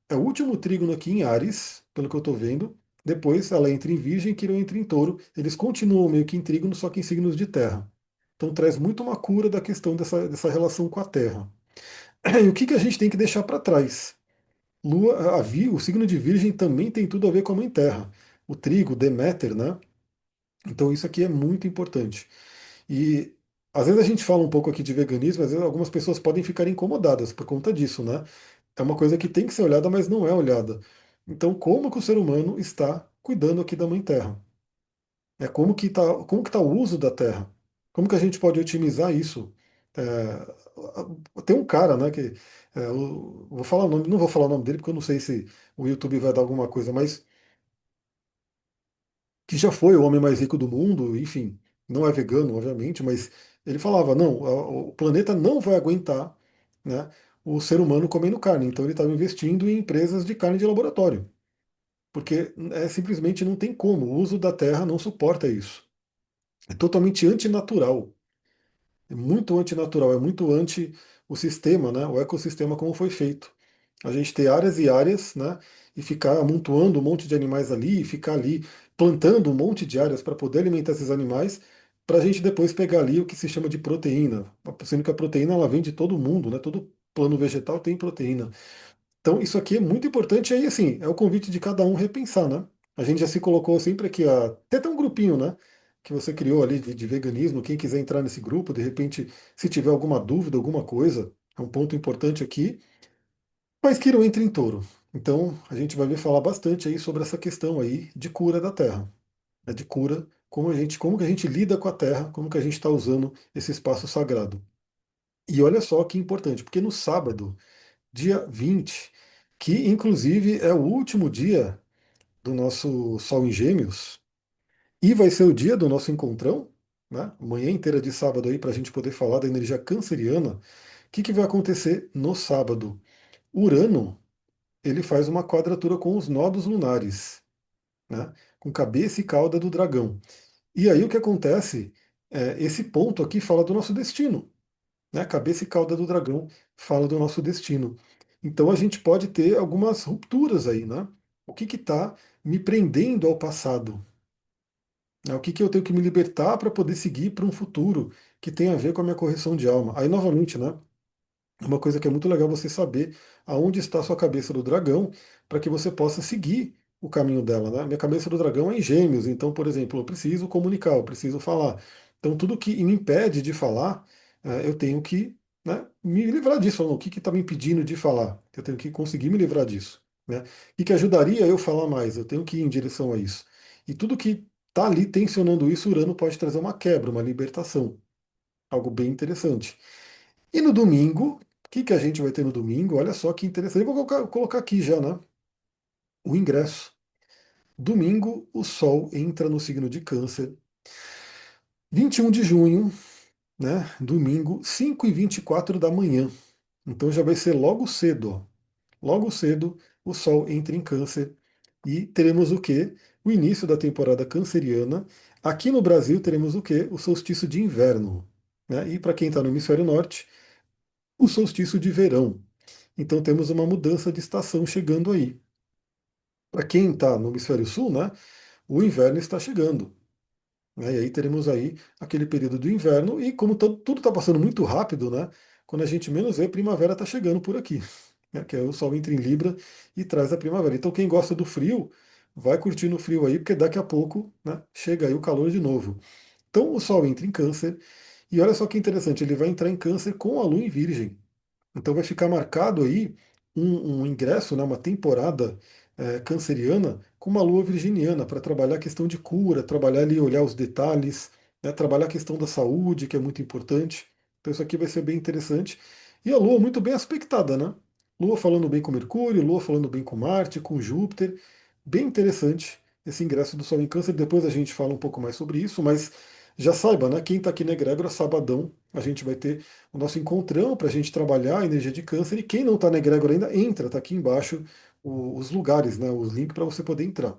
É o último trígono aqui em Áries, pelo que eu estou vendo. Depois ela entra em Virgem, Quirón entra em Touro. Eles continuam meio que em trígono, só que em signos de terra. Então traz muito uma cura da questão dessa relação com a Terra. E o que a gente tem que deixar para trás? O signo de Virgem também tem tudo a ver com a Mãe Terra. O trigo, Deméter, né? Então isso aqui é muito importante. E às vezes a gente fala um pouco aqui de veganismo, às vezes algumas pessoas podem ficar incomodadas por conta disso, né? É uma coisa que tem que ser olhada, mas não é olhada. Então, como que o ser humano está cuidando aqui da Mãe Terra? Como que tá o uso da Terra? Como que a gente pode otimizar isso? Tem um cara, né, que vou falar o nome, não vou falar o nome dele porque eu não sei se o YouTube vai dar alguma coisa, mas que já foi o homem mais rico do mundo, enfim, não é vegano, obviamente, mas ele falava, não, o planeta não vai aguentar, né, o ser humano comendo carne. Então ele estava investindo em empresas de carne de laboratório, porque simplesmente não tem como, o uso da terra não suporta isso. É totalmente antinatural. É muito antinatural, é muito anti o sistema, né, o ecossistema como foi feito. A gente ter áreas e áreas, né, e ficar amontoando um monte de animais ali, e ficar ali plantando um monte de áreas para poder alimentar esses animais, para a gente depois pegar ali o que se chama de proteína, sendo que a proteína ela vem de todo mundo, né, todo plano vegetal tem proteína. Então, isso aqui é muito importante. Aí, assim, é o convite de cada um repensar, né? A gente já se colocou sempre aqui, até tem um grupinho, né? Que você criou ali de veganismo. Quem quiser entrar nesse grupo, de repente, se tiver alguma dúvida, alguma coisa, é um ponto importante aqui. Mas que não entre em touro. Então, a gente vai ver falar bastante aí sobre essa questão aí de cura da Terra, né? De cura, como que a gente lida com a Terra, como que a gente está usando esse espaço sagrado. E olha só que importante, porque no sábado dia 20, que inclusive é o último dia do nosso Sol em Gêmeos, e vai ser o dia do nosso encontrão, né? Manhã inteira de sábado aí para a gente poder falar da energia canceriana. O que vai acontecer no sábado? Urano, ele faz uma quadratura com os nodos lunares, né? Com cabeça e cauda do dragão. E aí o que acontece? Esse ponto aqui fala do nosso destino, né? Cabeça e cauda do dragão fala do nosso destino. Então a gente pode ter algumas rupturas aí, né? O que está me prendendo ao passado? Né? O que eu tenho que me libertar para poder seguir para um futuro que tem a ver com a minha correção de alma? Aí, novamente, né? Uma coisa que é muito legal você saber aonde está a sua cabeça do dragão para que você possa seguir o caminho dela, né? Minha cabeça do dragão é em gêmeos, então, por exemplo, eu preciso comunicar, eu preciso falar. Então, tudo que me impede de falar, eu tenho que, né, me livrar disso. O que está me impedindo de falar? Eu tenho que conseguir me livrar disso. Né? O que ajudaria eu falar mais? Eu tenho que ir em direção a isso. E tudo que está ali tensionando isso, Urano pode trazer uma quebra, uma libertação. Algo bem interessante. E no domingo, o que a gente vai ter no domingo? Olha só que interessante. Eu vou colocar aqui já, né? O ingresso. Domingo, o Sol entra no signo de Câncer. 21 de junho, né? Domingo, 5h24 da manhã. Então já vai ser logo cedo, ó. Logo cedo, o Sol entra em Câncer e teremos o quê? O início da temporada canceriana. Aqui no Brasil teremos o quê? O solstício de inverno. Né? E para quem está no hemisfério norte, o solstício de verão. Então temos uma mudança de estação chegando aí. Para quem está no hemisfério sul, né, o inverno está chegando. Né, e aí teremos aí aquele período do inverno e como tudo está passando muito rápido, né, quando a gente menos vê, a primavera está chegando por aqui. Né, que é o Sol entra em Libra e traz a primavera. Então quem gosta do frio, vai curtindo o frio aí, porque daqui a pouco, né, chega aí o calor de novo. Então o Sol entra em Câncer e olha só que interessante, ele vai entrar em Câncer com a Lua em Virgem. Então vai ficar marcado aí um ingresso, né, uma temporada canceriana com uma lua virginiana para trabalhar a questão de cura, trabalhar ali, olhar os detalhes, né, trabalhar a questão da saúde, que é muito importante. Então isso aqui vai ser bem interessante. E a lua muito bem aspectada, né? Lua falando bem com Mercúrio, lua falando bem com Marte, com Júpiter. Bem interessante esse ingresso do Sol em Câncer. Depois a gente fala um pouco mais sobre isso, mas já saiba, né? Quem está aqui na egrégora, sabadão, a gente vai ter o nosso encontrão para a gente trabalhar a energia de câncer. E quem não está na egrégora ainda, entra, está aqui embaixo os lugares, né, os links para você poder entrar.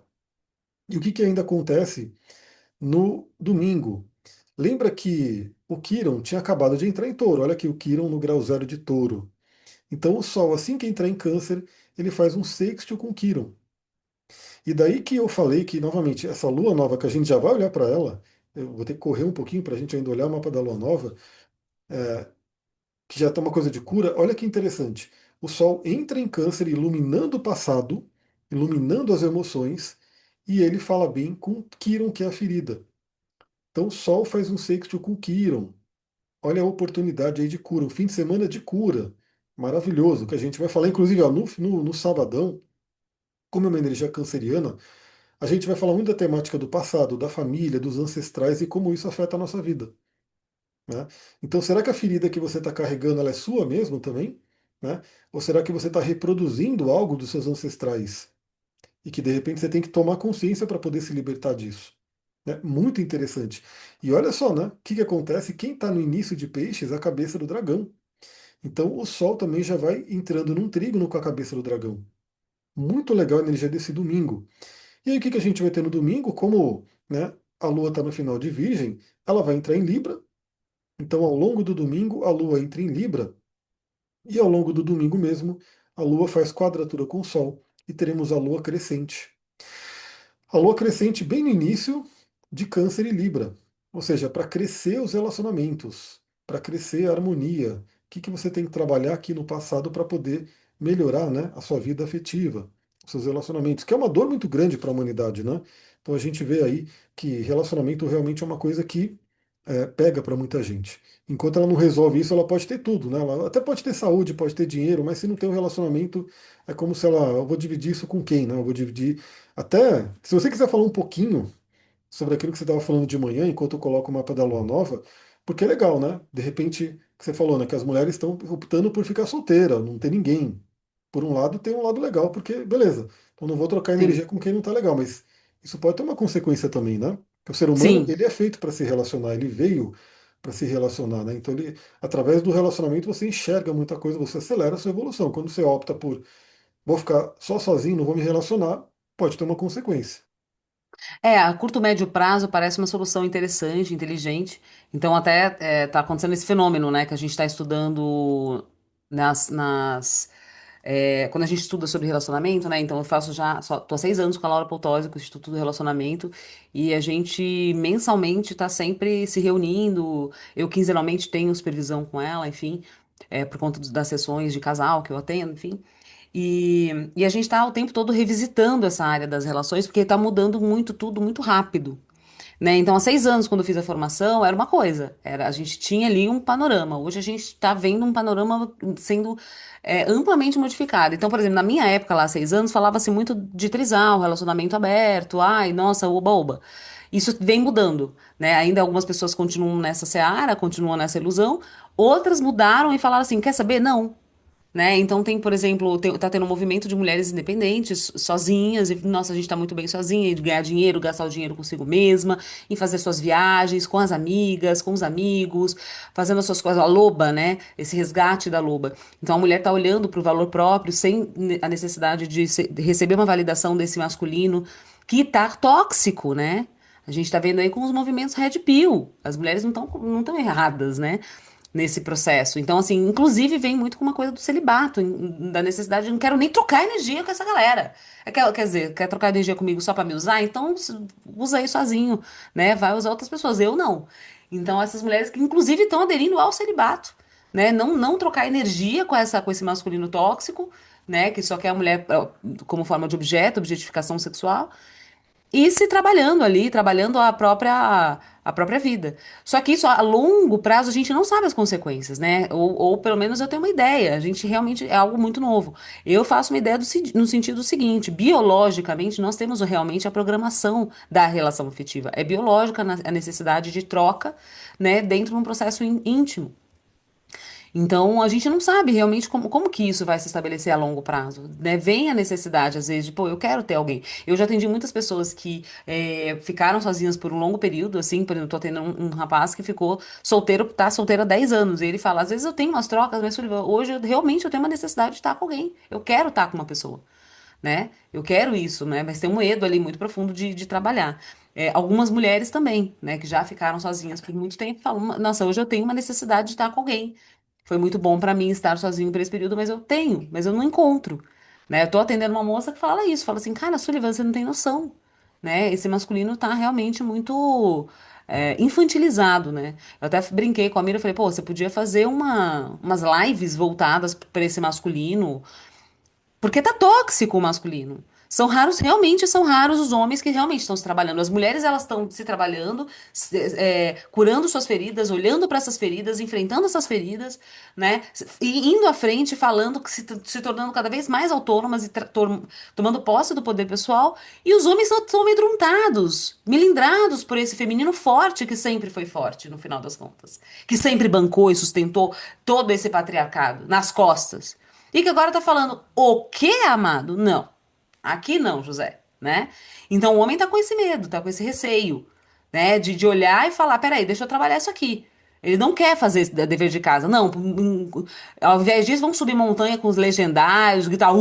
E o que ainda acontece? no domingo. Lembra que o Quirón tinha acabado de entrar em touro. Olha aqui o Quirón no grau zero de touro. Então o Sol, assim que entrar em câncer, ele faz um sextil com Quirón. E daí que eu falei que, novamente, essa lua nova, que a gente já vai olhar para ela, eu vou ter que correr um pouquinho para a gente ainda olhar o mapa da lua nova, que já está uma coisa de cura. Olha que interessante. O Sol entra em câncer iluminando o passado, iluminando as emoções, e ele fala bem com Quirón, que é a ferida. Então o Sol faz um sextil com Quirón. Olha a oportunidade aí de cura, um fim de semana de cura. Maravilhoso, que a gente vai falar, inclusive, ó, no sabadão, como é uma energia canceriana, a gente vai falar muito da temática do passado, da família, dos ancestrais e como isso afeta a nossa vida. Né? Então, será que a ferida que você está carregando ela é sua mesmo também? Né? Ou será que você está reproduzindo algo dos seus ancestrais e que de repente você tem que tomar consciência para poder se libertar disso? Né? Muito interessante. E olha só, né? O que, que acontece? Quem está no início de peixes é a cabeça do dragão. Então, o Sol também já vai entrando num trígono com a cabeça do dragão. Muito legal a energia desse domingo. E aí o que que a gente vai ter no domingo? Como, né, a Lua está no final de Virgem, ela vai entrar em Libra. Então, ao longo do domingo, a Lua entra em Libra. E ao longo do domingo mesmo, a Lua faz quadratura com o Sol. E teremos a Lua crescente. A Lua crescente bem no início de Câncer e Libra. Ou seja, para crescer os relacionamentos, para crescer a harmonia. O que que você tem que trabalhar aqui no passado para poder melhorar, né, a sua vida afetiva, os seus relacionamentos, que é uma dor muito grande para a humanidade, né? Então a gente vê aí que relacionamento realmente é uma coisa que pega para muita gente. Enquanto ela não resolve isso, ela pode ter tudo, né? Ela até pode ter saúde, pode ter dinheiro, mas se não tem um relacionamento, é como se ela, eu vou dividir isso com quem, né? Eu vou dividir até, se você quiser falar um pouquinho sobre aquilo que você estava falando de manhã, enquanto eu coloco o mapa da Lua Nova, porque é legal, né? De repente, que você falou, né? Que as mulheres estão optando por ficar solteira, não ter ninguém. Por um lado, tem um lado legal, porque, beleza, então não vou trocar Sim. energia com quem não tá legal, mas isso pode ter uma consequência também, né? Que o ser humano, Sim. ele é feito para se relacionar, ele veio para se relacionar, né? Então, ele, através do relacionamento, você enxerga muita coisa, você acelera a sua evolução. Quando você opta por, vou ficar só sozinho, não vou me relacionar, pode ter uma consequência. A curto médio prazo parece uma solução interessante, inteligente. Então, até está acontecendo esse fenômeno, né, que a gente está estudando quando a gente estuda sobre relacionamento, né? Então, eu faço já, tô há 6 anos com a Laura Poltozzi, com o Instituto do Relacionamento, e a gente mensalmente está sempre se reunindo. Eu quinzenalmente tenho supervisão com ela, enfim, por conta das sessões de casal que eu atendo, enfim. E a gente está o tempo todo revisitando essa área das relações, porque está mudando muito tudo, muito rápido, né? Então, há 6 anos, quando eu fiz a formação, era uma coisa, a gente tinha ali um panorama. Hoje a gente está vendo um panorama sendo amplamente modificado. Então, por exemplo, na minha época, lá, há 6 anos, falava-se muito de trisal, relacionamento aberto, ai, nossa, oba-oba. Isso vem mudando, né? Ainda algumas pessoas continuam nessa seara, continuam nessa ilusão, outras mudaram e falaram assim: quer saber? Não. Né? Então tem, por exemplo, tá tendo um movimento de mulheres independentes, sozinhas, e nossa, a gente tá muito bem sozinha, de ganhar dinheiro, gastar o dinheiro consigo mesma, em fazer suas viagens com as amigas, com os amigos, fazendo as suas coisas, a loba, né? Esse resgate da loba. Então a mulher tá olhando pro valor próprio, sem a necessidade de receber uma validação desse masculino que tá tóxico, né? A gente tá vendo aí com os movimentos Red Pill. As mulheres não estão erradas, né? Nesse processo. Então, assim, inclusive vem muito com uma coisa do celibato, da necessidade de não quero nem trocar energia com essa galera. Quer dizer, quer trocar energia comigo só pra me usar? Então usa aí sozinho, né? Vai usar outras pessoas. Eu não. Então, essas mulheres que inclusive estão aderindo ao celibato, né? Não trocar energia com esse masculino tóxico, né? Que só quer a mulher como forma de objeto, objetificação sexual. E se trabalhando ali, trabalhando a própria vida. Só que isso a longo prazo a gente não sabe as consequências, né? Ou pelo menos eu tenho uma ideia. A gente realmente é algo muito novo. Eu faço uma ideia no sentido seguinte: biologicamente, nós temos realmente a programação da relação afetiva. É biológica a necessidade de troca, né, dentro de um processo íntimo. Então, a gente não sabe realmente como que isso vai se estabelecer a longo prazo, né? Vem a necessidade, às vezes, de, pô, eu quero ter alguém. Eu já atendi muitas pessoas que ficaram sozinhas por um longo período, assim, por exemplo, tô tendo um rapaz que ficou solteiro, tá solteiro há 10 anos, e ele fala, às vezes eu tenho umas trocas, mas Sullivan, hoje realmente eu tenho uma necessidade de estar com alguém. Eu quero estar com uma pessoa, né? Eu quero isso, né? Mas tem um medo ali muito profundo de trabalhar. algumas mulheres também, né, que já ficaram sozinhas por muito tempo, falam, nossa, hoje eu tenho uma necessidade de estar com alguém. Foi muito bom pra mim estar sozinho por esse período, mas eu não encontro, né? Eu tô atendendo uma moça que fala isso, fala assim, cara, Sullivan, você não tem noção, né? Esse masculino tá realmente muito infantilizado, né? Eu até brinquei com a Mira, falei, pô, você podia fazer umas lives voltadas pra esse masculino, porque tá tóxico o masculino. São raros, realmente são raros os homens que realmente estão se trabalhando. As mulheres, elas estão se trabalhando, curando suas feridas, olhando para essas feridas, enfrentando essas feridas, né? E indo à frente, falando, se tornando cada vez mais autônomas e tomando posse do poder pessoal. E os homens estão amedrontados, melindrados por esse feminino forte que sempre foi forte, no final das contas. Que sempre bancou e sustentou todo esse patriarcado nas costas. E que agora tá falando o quê, amado? Não. Aqui não, José, né? Então o homem tá com esse medo, tá com esse receio, né? De olhar e falar, peraí, deixa eu trabalhar isso aqui. Ele não quer fazer esse dever de casa. Não, ao invés disso, vamos subir montanha com os legendários, gritar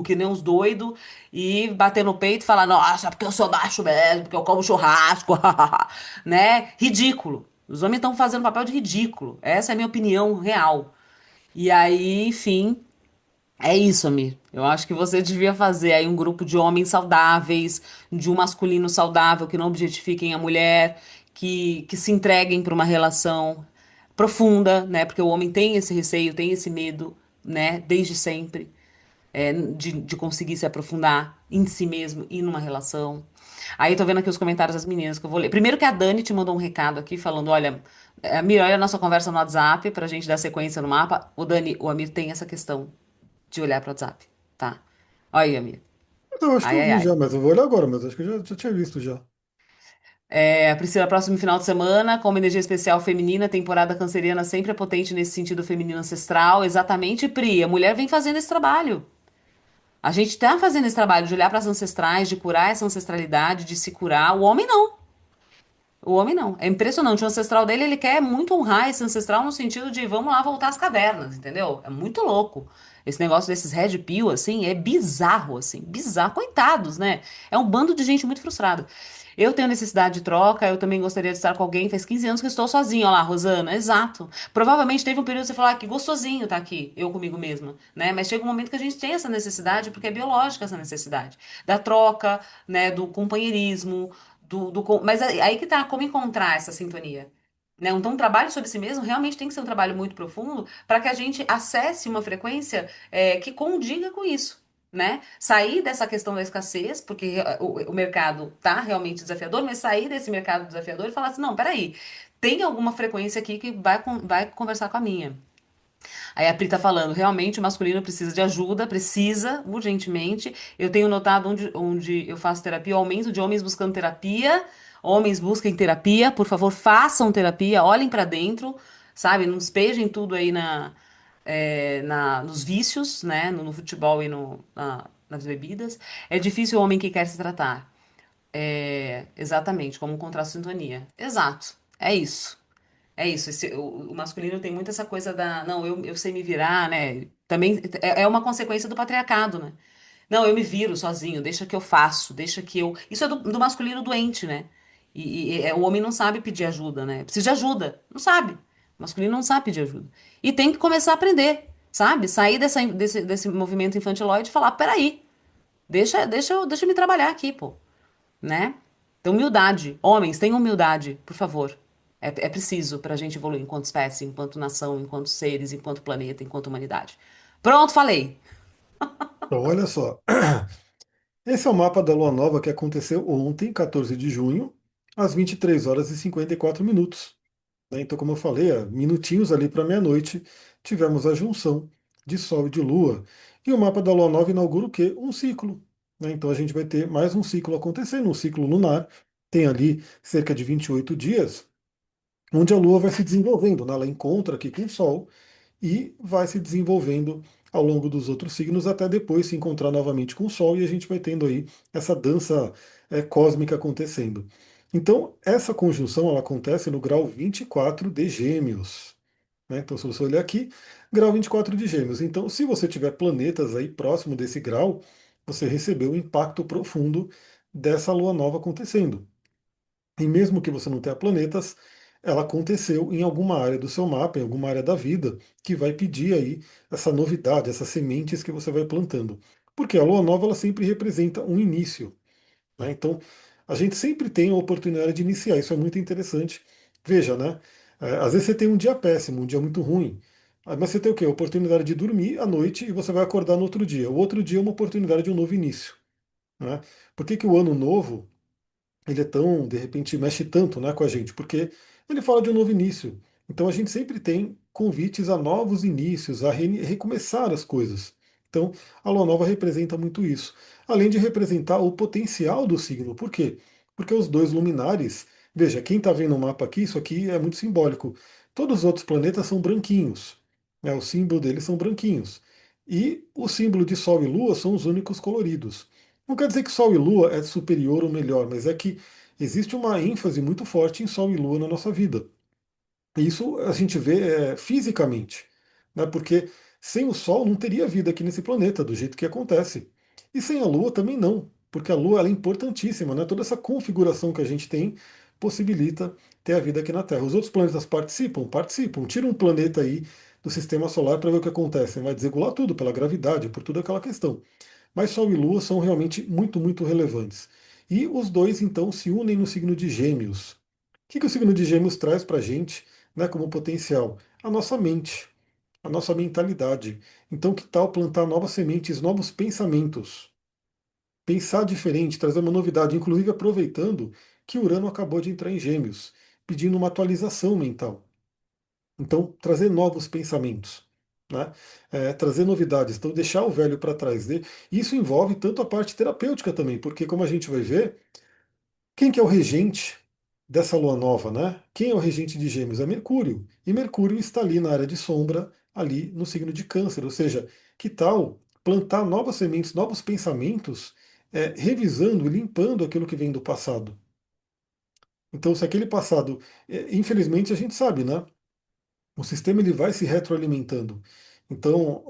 que nem uns doidos, e bater no peito e falar, nossa, porque eu sou macho mesmo, porque eu como churrasco, né? Ridículo. Os homens estão fazendo papel de ridículo. Essa é a minha opinião real. E aí, enfim, é isso, Amir. Eu acho que você devia fazer aí um grupo de homens saudáveis, de um masculino saudável, que não objetifiquem a mulher, que se entreguem para uma relação profunda, né? Porque o homem tem esse receio, tem esse medo, né? Desde sempre, de conseguir se aprofundar em si mesmo e numa relação. Aí eu tô vendo aqui os comentários das meninas que eu vou ler. Primeiro que a Dani te mandou um recado aqui falando, olha, Amir, olha a nossa conversa no WhatsApp pra gente dar sequência no mapa. O Dani, o Amir tem essa questão de olhar pro WhatsApp, tá? Olha aí, amigo. Eu acho que Ai, eu ai, vi ai. já, mas eu vou olhar agora, mas acho que eu já tinha visto já. Priscila, próximo final de semana, com uma energia especial feminina, temporada canceriana sempre é potente nesse sentido feminino ancestral. Exatamente, Pri. A mulher vem fazendo esse trabalho. A gente tá fazendo esse trabalho de olhar para as ancestrais, de curar essa ancestralidade, de se curar. O homem não. O homem não. É impressionante. O ancestral dele, ele quer muito honrar esse ancestral no sentido de vamos lá voltar às cavernas, entendeu? É muito louco. Esse negócio desses red pill, assim, é bizarro, assim. Bizarro. Coitados, né? É um bando de gente muito frustrada. Eu tenho necessidade de troca, eu também gostaria de estar com alguém. Faz 15 anos que eu estou sozinha. Olha lá, Rosana, exato. Provavelmente teve um período que você falou, ah, que gostosinho tá aqui, eu comigo mesma, né? Mas chega um momento que a gente tem essa necessidade, porque é biológica essa necessidade. Da troca, né? Do companheirismo, mas aí que tá, como encontrar essa sintonia? Né? Então, um trabalho sobre si mesmo realmente tem que ser um trabalho muito profundo para que a gente acesse uma frequência que condiga com isso. Né? Sair dessa questão da escassez, porque o mercado tá realmente desafiador, mas sair desse mercado desafiador e falar assim, não, peraí, tem alguma frequência aqui que vai conversar com a minha. Aí a Pri tá falando, realmente o masculino precisa de ajuda, precisa, urgentemente. Eu tenho notado onde eu faço terapia, o aumento de homens buscando terapia. Homens busquem terapia, por favor, façam terapia, olhem pra dentro, sabe? Não despejem tudo aí nos vícios, né? No futebol e nas bebidas. É difícil o homem que quer se tratar. Exatamente, como encontrar sintonia. Exato, é isso. É isso, o masculino tem muito essa coisa da, não, eu sei me virar, né? Também é uma consequência do patriarcado, né? Não, eu me viro sozinho, deixa que eu faço, deixa que eu. Isso é do masculino doente, né? O homem não sabe pedir ajuda, né? Precisa de ajuda, não sabe. O masculino não sabe pedir ajuda. E tem que começar a aprender, sabe? Sair desse movimento infantiloide e falar: peraí, deixa eu me trabalhar aqui, pô, né? Então, humildade. Homens, tenham humildade, por favor. É preciso para a gente evoluir enquanto espécie, enquanto nação, enquanto seres, enquanto planeta, enquanto humanidade. Pronto, falei. Então, olha só. Esse é o mapa da Lua Nova que aconteceu ontem, 14 de junho, às 23 horas e 54 minutos. Né? Então, como eu falei, minutinhos ali para meia-noite, tivemos a junção de Sol e de Lua. E o mapa da Lua Nova inaugura o quê? Um ciclo. Né? Então a gente vai ter mais um ciclo acontecendo, um ciclo lunar. Tem ali cerca de 28 dias, onde a Lua vai se desenvolvendo. Né? Ela encontra aqui com o Sol e vai se desenvolvendo ao longo dos outros signos até depois se encontrar novamente com o Sol e a gente vai tendo aí essa dança cósmica acontecendo. Então, essa conjunção ela acontece no grau 24 de Gêmeos. Né? Então, se você olhar aqui, grau 24 de Gêmeos. Então, se você tiver planetas aí próximo desse grau, você recebeu o impacto profundo dessa lua nova acontecendo. E mesmo que você não tenha planetas, ela aconteceu em alguma área do seu mapa, em alguma área da vida, que vai pedir aí essa novidade, essas sementes que você vai plantando. Porque a lua nova ela sempre representa um início, né? Então, a gente sempre tem a oportunidade de iniciar, isso é muito interessante. Veja, né? Às vezes você tem um dia péssimo, um dia muito ruim, mas você tem o quê? A oportunidade de dormir à noite e você vai acordar no outro dia. O outro dia é uma oportunidade de um novo início, né? Por que que o ano novo ele é tão, de repente, mexe tanto, né, com a gente, porque ele fala de um novo início. Então a gente sempre tem convites a novos inícios, a recomeçar as coisas. Então a lua nova representa muito isso. Além de representar o potencial do signo. Por quê? Porque os dois luminares, veja, quem está vendo o mapa aqui, isso aqui é muito simbólico. Todos os outros planetas são branquinhos, né, o símbolo deles são branquinhos. E o símbolo de Sol e Lua são os únicos coloridos. Não quer dizer que Sol e Lua é superior ou melhor, mas é que existe uma ênfase muito forte em Sol e Lua na nossa vida. E isso a gente vê fisicamente, né? Porque sem o Sol não teria vida aqui nesse planeta, do jeito que acontece. E sem a Lua também não, porque a Lua ela é importantíssima, né? Toda essa configuração que a gente tem possibilita ter a vida aqui na Terra. Os outros planetas participam? Participam. Tira um planeta aí do sistema solar para ver o que acontece. Vai desregular tudo pela gravidade, por toda aquela questão. Mas Sol e Lua são realmente muito, muito relevantes. E os dois, então, se unem no signo de Gêmeos. O que o signo de Gêmeos traz para a gente, né, como potencial? A nossa mente, a nossa mentalidade. Então, que tal plantar novas sementes, novos pensamentos? Pensar diferente, trazer uma novidade, inclusive aproveitando que Urano acabou de entrar em Gêmeos, pedindo uma atualização mental. Então, trazer novos pensamentos, né? Trazer novidades, então deixar o velho para trás. Isso envolve tanto a parte terapêutica também, porque como a gente vai ver, quem que é o regente dessa lua nova, né? Quem é o regente de Gêmeos? É Mercúrio. E Mercúrio está ali na área de sombra, ali no signo de Câncer. Ou seja, que tal plantar novas sementes, novos pensamentos, revisando e limpando aquilo que vem do passado? Então, se aquele passado, infelizmente a gente sabe, né? O sistema ele vai se retroalimentando. Então,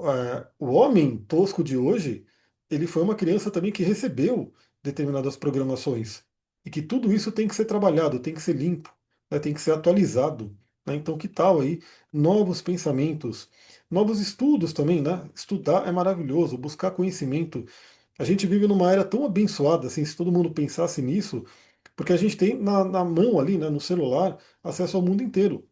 o homem tosco de hoje, ele foi uma criança também que recebeu determinadas programações. E que tudo isso tem que ser trabalhado, tem que ser limpo, né, tem que ser atualizado. Né? Então, que tal aí novos pensamentos, novos estudos também, né? Estudar é maravilhoso, buscar conhecimento. A gente vive numa era tão abençoada, assim, se todo mundo pensasse nisso, porque a gente tem na mão ali, né, no celular, acesso ao mundo inteiro,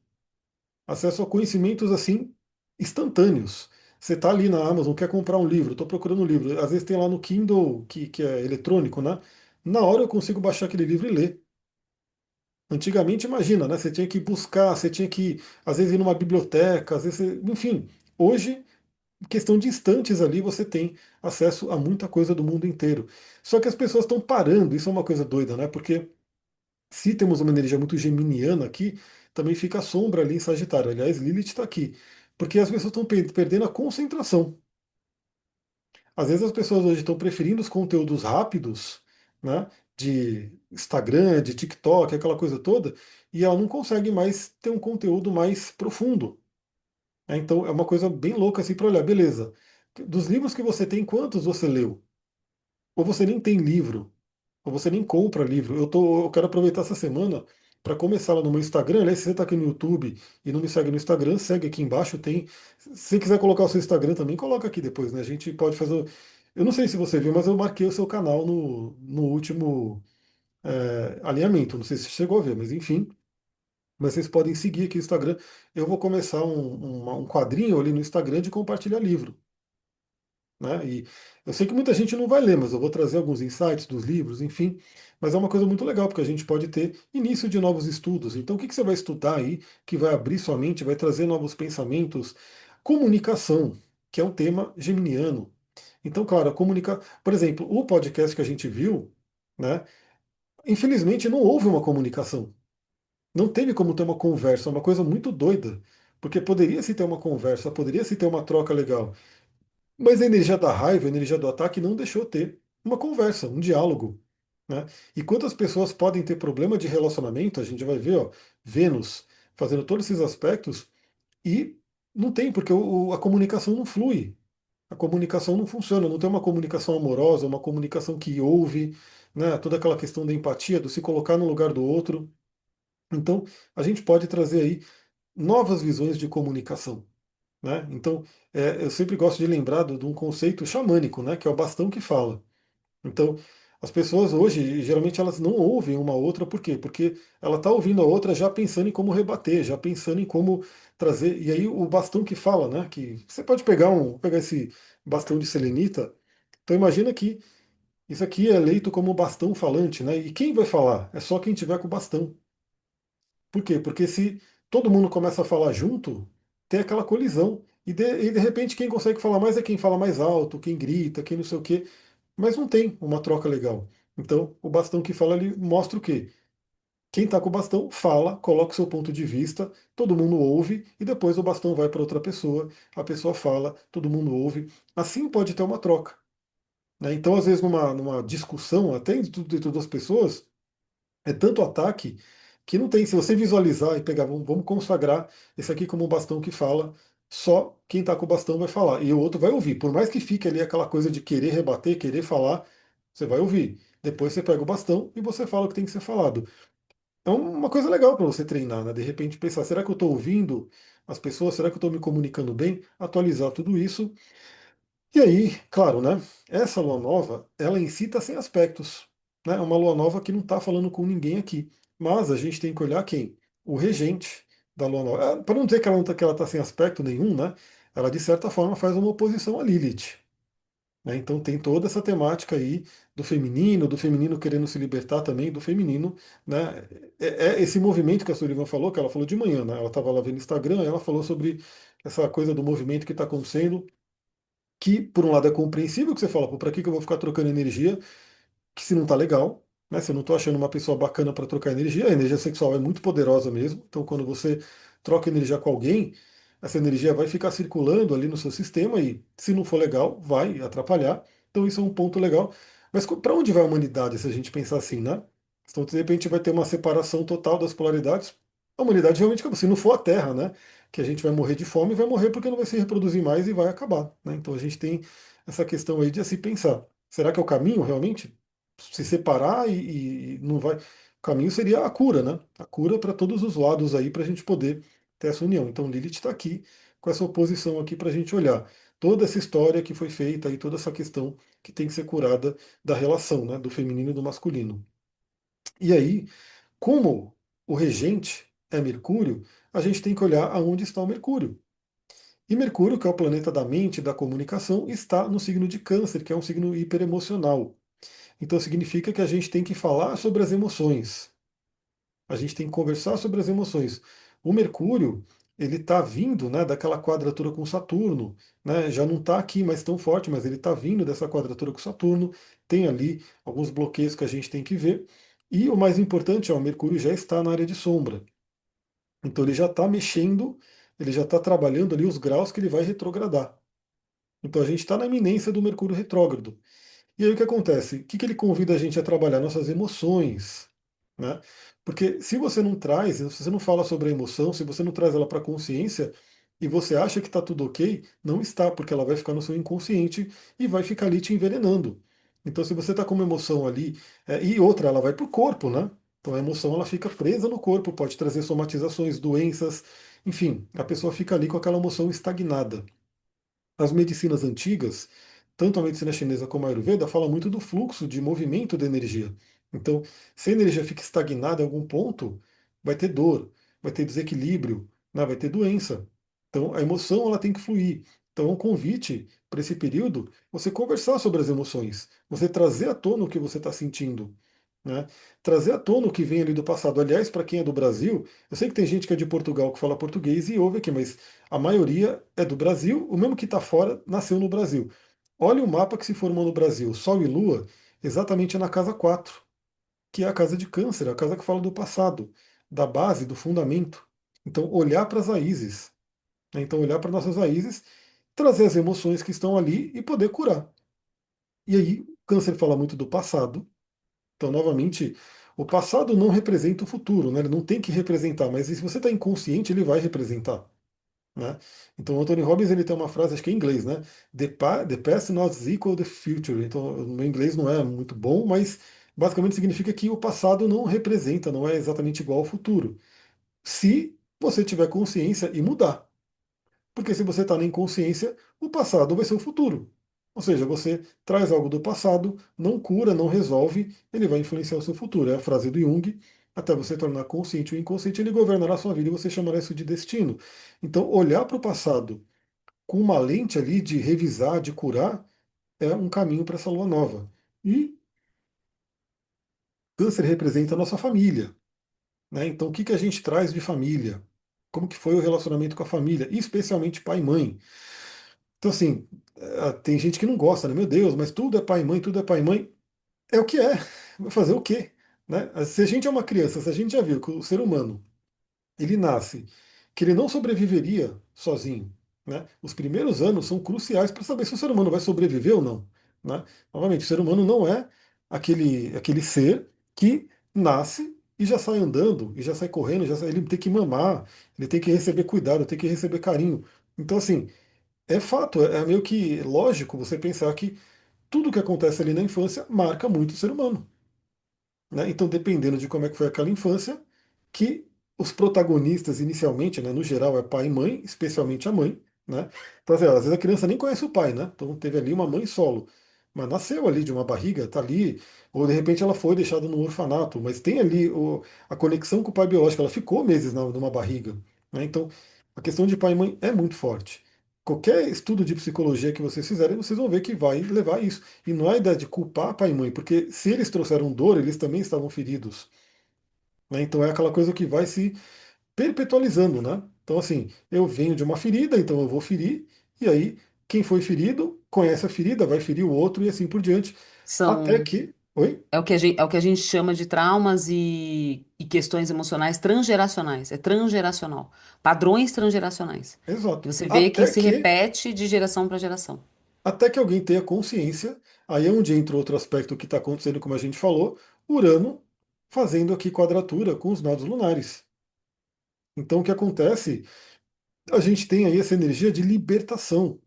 acesso a conhecimentos assim instantâneos. Você está ali na Amazon, quer comprar um livro, estou procurando um livro. Às vezes tem lá no Kindle, que é eletrônico, né? Na hora eu consigo baixar aquele livro e ler. Antigamente, imagina, né? Você tinha que buscar, você tinha que, às vezes, ir numa biblioteca, às vezes, enfim. Hoje, em questão de instantes ali, você tem acesso a muita coisa do mundo inteiro. Só que as pessoas estão parando, isso é uma coisa doida, né? Porque se temos uma energia muito geminiana aqui, também fica a sombra ali em Sagitário. Aliás, Lilith está aqui. Porque as pessoas estão perdendo a concentração. Às vezes as pessoas hoje estão preferindo os conteúdos rápidos, né, de Instagram, de TikTok, aquela coisa toda, e ela não consegue mais ter um conteúdo mais profundo. Né? Então é uma coisa bem louca assim para olhar. Beleza, dos livros que você tem, quantos você leu? Ou você nem tem livro? Ou você nem compra livro. Eu quero aproveitar essa semana para começar lá no meu Instagram. Aliás, se você está aqui no YouTube e não me segue no Instagram, segue aqui embaixo. Tem. Se você quiser colocar o seu Instagram também, coloca aqui depois, né? A gente pode fazer. Eu não sei se você viu, mas eu marquei o seu canal no último alinhamento. Não sei se você chegou a ver, mas enfim. Mas vocês podem seguir aqui o Instagram. Eu vou começar um quadrinho ali no Instagram de compartilhar livro. Né? E eu sei que muita gente não vai ler, mas eu vou trazer alguns insights dos livros, enfim. Mas é uma coisa muito legal, porque a gente pode ter início de novos estudos. Então, o que que você vai estudar aí que vai abrir sua mente, vai trazer novos pensamentos? Comunicação, que é um tema geminiano. Então, claro, por exemplo, o podcast que a gente viu, né? Infelizmente não houve uma comunicação. Não teve como ter uma conversa, é uma coisa muito doida. Porque poderia se ter uma conversa, poderia se ter uma troca legal. Mas a energia da raiva, a energia do ataque não deixou ter uma conversa, um diálogo. Né? E quantas pessoas podem ter problema de relacionamento, a gente vai ver, ó, Vênus fazendo todos esses aspectos e não tem, porque a comunicação não flui. A comunicação não funciona, não tem uma comunicação amorosa, uma comunicação que ouve, né? Toda aquela questão da empatia, do se colocar no lugar do outro. Então, a gente pode trazer aí novas visões de comunicação, né? Então, eu sempre gosto de lembrar de um conceito xamânico, né? Que é o bastão que fala. Então, as pessoas hoje, geralmente, elas não ouvem uma outra, por quê? Porque ela está ouvindo a outra já pensando em como rebater, já pensando em como trazer. E aí, o bastão que fala, né? Que você pode pegar esse bastão de selenita. Então, imagina que isso aqui é eleito como bastão falante, né? E quem vai falar? É só quem tiver com o bastão. Por quê? Porque se todo mundo começa a falar junto, tem aquela colisão. E de repente quem consegue falar mais é quem fala mais alto, quem grita, quem não sei o quê. Mas não tem uma troca legal. Então, o bastão que fala ali mostra o quê? Quem está com o bastão fala, coloca o seu ponto de vista, todo mundo ouve, e depois o bastão vai para outra pessoa, a pessoa fala, todo mundo ouve. Assim pode ter uma troca, né? Então, às vezes, numa discussão, até dentro das pessoas, é tanto ataque que não tem. Se você visualizar e pegar, vamos consagrar esse aqui como um bastão que fala, só quem está com o bastão vai falar. E o outro vai ouvir. Por mais que fique ali aquela coisa de querer rebater, querer falar, você vai ouvir. Depois você pega o bastão e você fala o que tem que ser falado. É uma coisa legal para você treinar, né? De repente pensar, será que eu estou ouvindo as pessoas? Será que eu estou me comunicando bem? Atualizar tudo isso e aí, claro, né? Essa lua nova, ela em si está sem aspectos, né? É uma lua nova que não está falando com ninguém aqui. Mas a gente tem que olhar quem? O regente da lua nova. Para não dizer que ela não tá, que ela está sem aspecto nenhum, né? Ela de certa forma faz uma oposição a Lilith, né? Então tem toda essa temática aí do feminino querendo se libertar também do feminino, né? É esse movimento que a Sullivan falou, que ela falou de manhã, né? Ela estava lá vendo Instagram, ela falou sobre essa coisa do movimento que está acontecendo que por um lado é compreensível que você fala, pô, pra que que eu vou ficar trocando energia, que se não tá legal, né? Se eu não tô achando uma pessoa bacana para trocar energia, a energia sexual é muito poderosa mesmo. Então quando você troca energia com alguém, essa energia vai ficar circulando ali no seu sistema e se não for legal, vai atrapalhar. Então isso é um ponto legal. Mas para onde vai a humanidade se a gente pensar assim, né? Então de repente vai ter uma separação total das polaridades. A humanidade realmente acaba. Se não for a Terra, né? Que a gente vai morrer de fome, vai morrer porque não vai se reproduzir mais e vai acabar, né? Então a gente tem essa questão aí de se pensar. Será que é o caminho realmente? Se separar e não vai. O caminho seria a cura, né? A cura para todos os lados aí para a gente poder ter essa união. Então Lilith está aqui com essa oposição aqui para a gente olhar toda essa história que foi feita e toda essa questão que tem que ser curada da relação, né? Do feminino e do masculino. E aí, como o regente é Mercúrio, a gente tem que olhar aonde está o Mercúrio. E Mercúrio, que é o planeta da mente, da comunicação, está no signo de Câncer, que é um signo hiperemocional. Então significa que a gente tem que falar sobre as emoções. A gente tem que conversar sobre as emoções. O Mercúrio, ele está vindo, né, daquela quadratura com Saturno, né, já não está aqui mais tão forte, mas ele está vindo dessa quadratura com Saturno. Tem ali alguns bloqueios que a gente tem que ver. E o mais importante, o Mercúrio já está na área de sombra. Então ele já está mexendo, ele já está trabalhando ali os graus que ele vai retrogradar. Então a gente está na iminência do Mercúrio retrógrado. E aí o que acontece? O que que ele convida a gente a trabalhar? Nossas emoções, né? Porque se você não traz, se você não fala sobre a emoção, se você não traz ela para a consciência e você acha que está tudo ok, não está, porque ela vai ficar no seu inconsciente e vai ficar ali te envenenando. Então se você está com uma emoção ali, e outra, ela vai para o corpo, né? Então a emoção ela fica presa no corpo, pode trazer somatizações, doenças, enfim, a pessoa fica ali com aquela emoção estagnada. As medicinas antigas, tanto a medicina chinesa como a Ayurveda, fala muito do fluxo de movimento da energia. Então, se a energia fica estagnada em algum ponto, vai ter dor, vai ter desequilíbrio, né, vai ter doença. Então, a emoção ela tem que fluir. Então, é um convite para esse período você conversar sobre as emoções, você trazer à tona o que você está sentindo, né? Trazer à tona o que vem ali do passado. Aliás, para quem é do Brasil, eu sei que tem gente que é de Portugal que fala português e ouve aqui, mas a maioria é do Brasil, o mesmo que está fora nasceu no Brasil. Olha o mapa que se formou no Brasil, Sol e Lua, exatamente na casa 4, que é a casa de Câncer, a casa que fala do passado, da base, do fundamento. Então, olhar para as raízes, né? Então, olhar para nossas raízes, trazer as emoções que estão ali e poder curar. E aí, Câncer fala muito do passado, então, novamente, o passado não representa o futuro, né? Ele não tem que representar, mas se você está inconsciente, ele vai representar. né? Então o Anthony Robbins ele tem uma frase, acho que é em inglês, né? The past not equal the future. Então o meu inglês não é muito bom, mas basicamente significa que o passado não representa, não é exatamente igual ao futuro. Se você tiver consciência e mudar. Porque se você está na inconsciência, o passado vai ser o futuro. Ou seja, você traz algo do passado, não cura, não resolve, ele vai influenciar o seu futuro. É a frase do Jung. Até você tornar consciente o inconsciente, ele governará a sua vida e você chamará isso de destino. Então, olhar para o passado com uma lente ali de revisar, de curar, é um caminho para essa lua nova. E Câncer representa a nossa família, né? Então, o que que a gente traz de família? Como que foi o relacionamento com a família, especialmente pai e mãe? Então, assim, tem gente que não gosta, né? Meu Deus, mas tudo é pai e mãe, tudo é pai e mãe. É o que é. Vai fazer o quê? Né? Se a gente é uma criança, se a gente já viu que o ser humano ele nasce, que ele não sobreviveria sozinho. Né? Os primeiros anos são cruciais para saber se o ser humano vai sobreviver ou não. Né? Novamente, o ser humano não é aquele ser que nasce e já sai andando, e já sai correndo, ele tem que mamar, ele tem que receber cuidado, tem que receber carinho. Então, assim, é fato, é meio que lógico você pensar que tudo que acontece ali na infância marca muito o ser humano. Né? Então, dependendo de como é que foi aquela infância, que os protagonistas inicialmente, né, no geral, é pai e mãe, especialmente a mãe. Né? Então, assim, às vezes a criança nem conhece o pai, né? Então teve ali uma mãe solo. Mas nasceu ali de uma barriga, tá ali, ou de repente ela foi deixada no orfanato, mas tem ali a conexão com o pai biológico, ela ficou meses numa barriga. Né? Então, a questão de pai e mãe é muito forte. Qualquer estudo de psicologia que vocês fizerem, vocês vão ver que vai levar a isso. E não é a ideia de culpar pai e mãe, porque se eles trouxeram dor, eles também estavam feridos. Né? Então é aquela coisa que vai se perpetualizando, né? Então, assim, eu venho de uma ferida, então eu vou ferir, e aí quem foi ferido conhece a ferida, vai ferir o outro e assim por diante. Até São que. Oi? é o que a gente chama de traumas e questões emocionais transgeracionais. É transgeracional. Padrões transgeracionais. Que Exato. você vê que se repete de geração para geração. Até que alguém tenha consciência, aí é onde entra outro aspecto que está acontecendo, como a gente falou, Urano fazendo aqui quadratura com os nodos lunares. Então, o que acontece? A gente tem aí essa energia de libertação,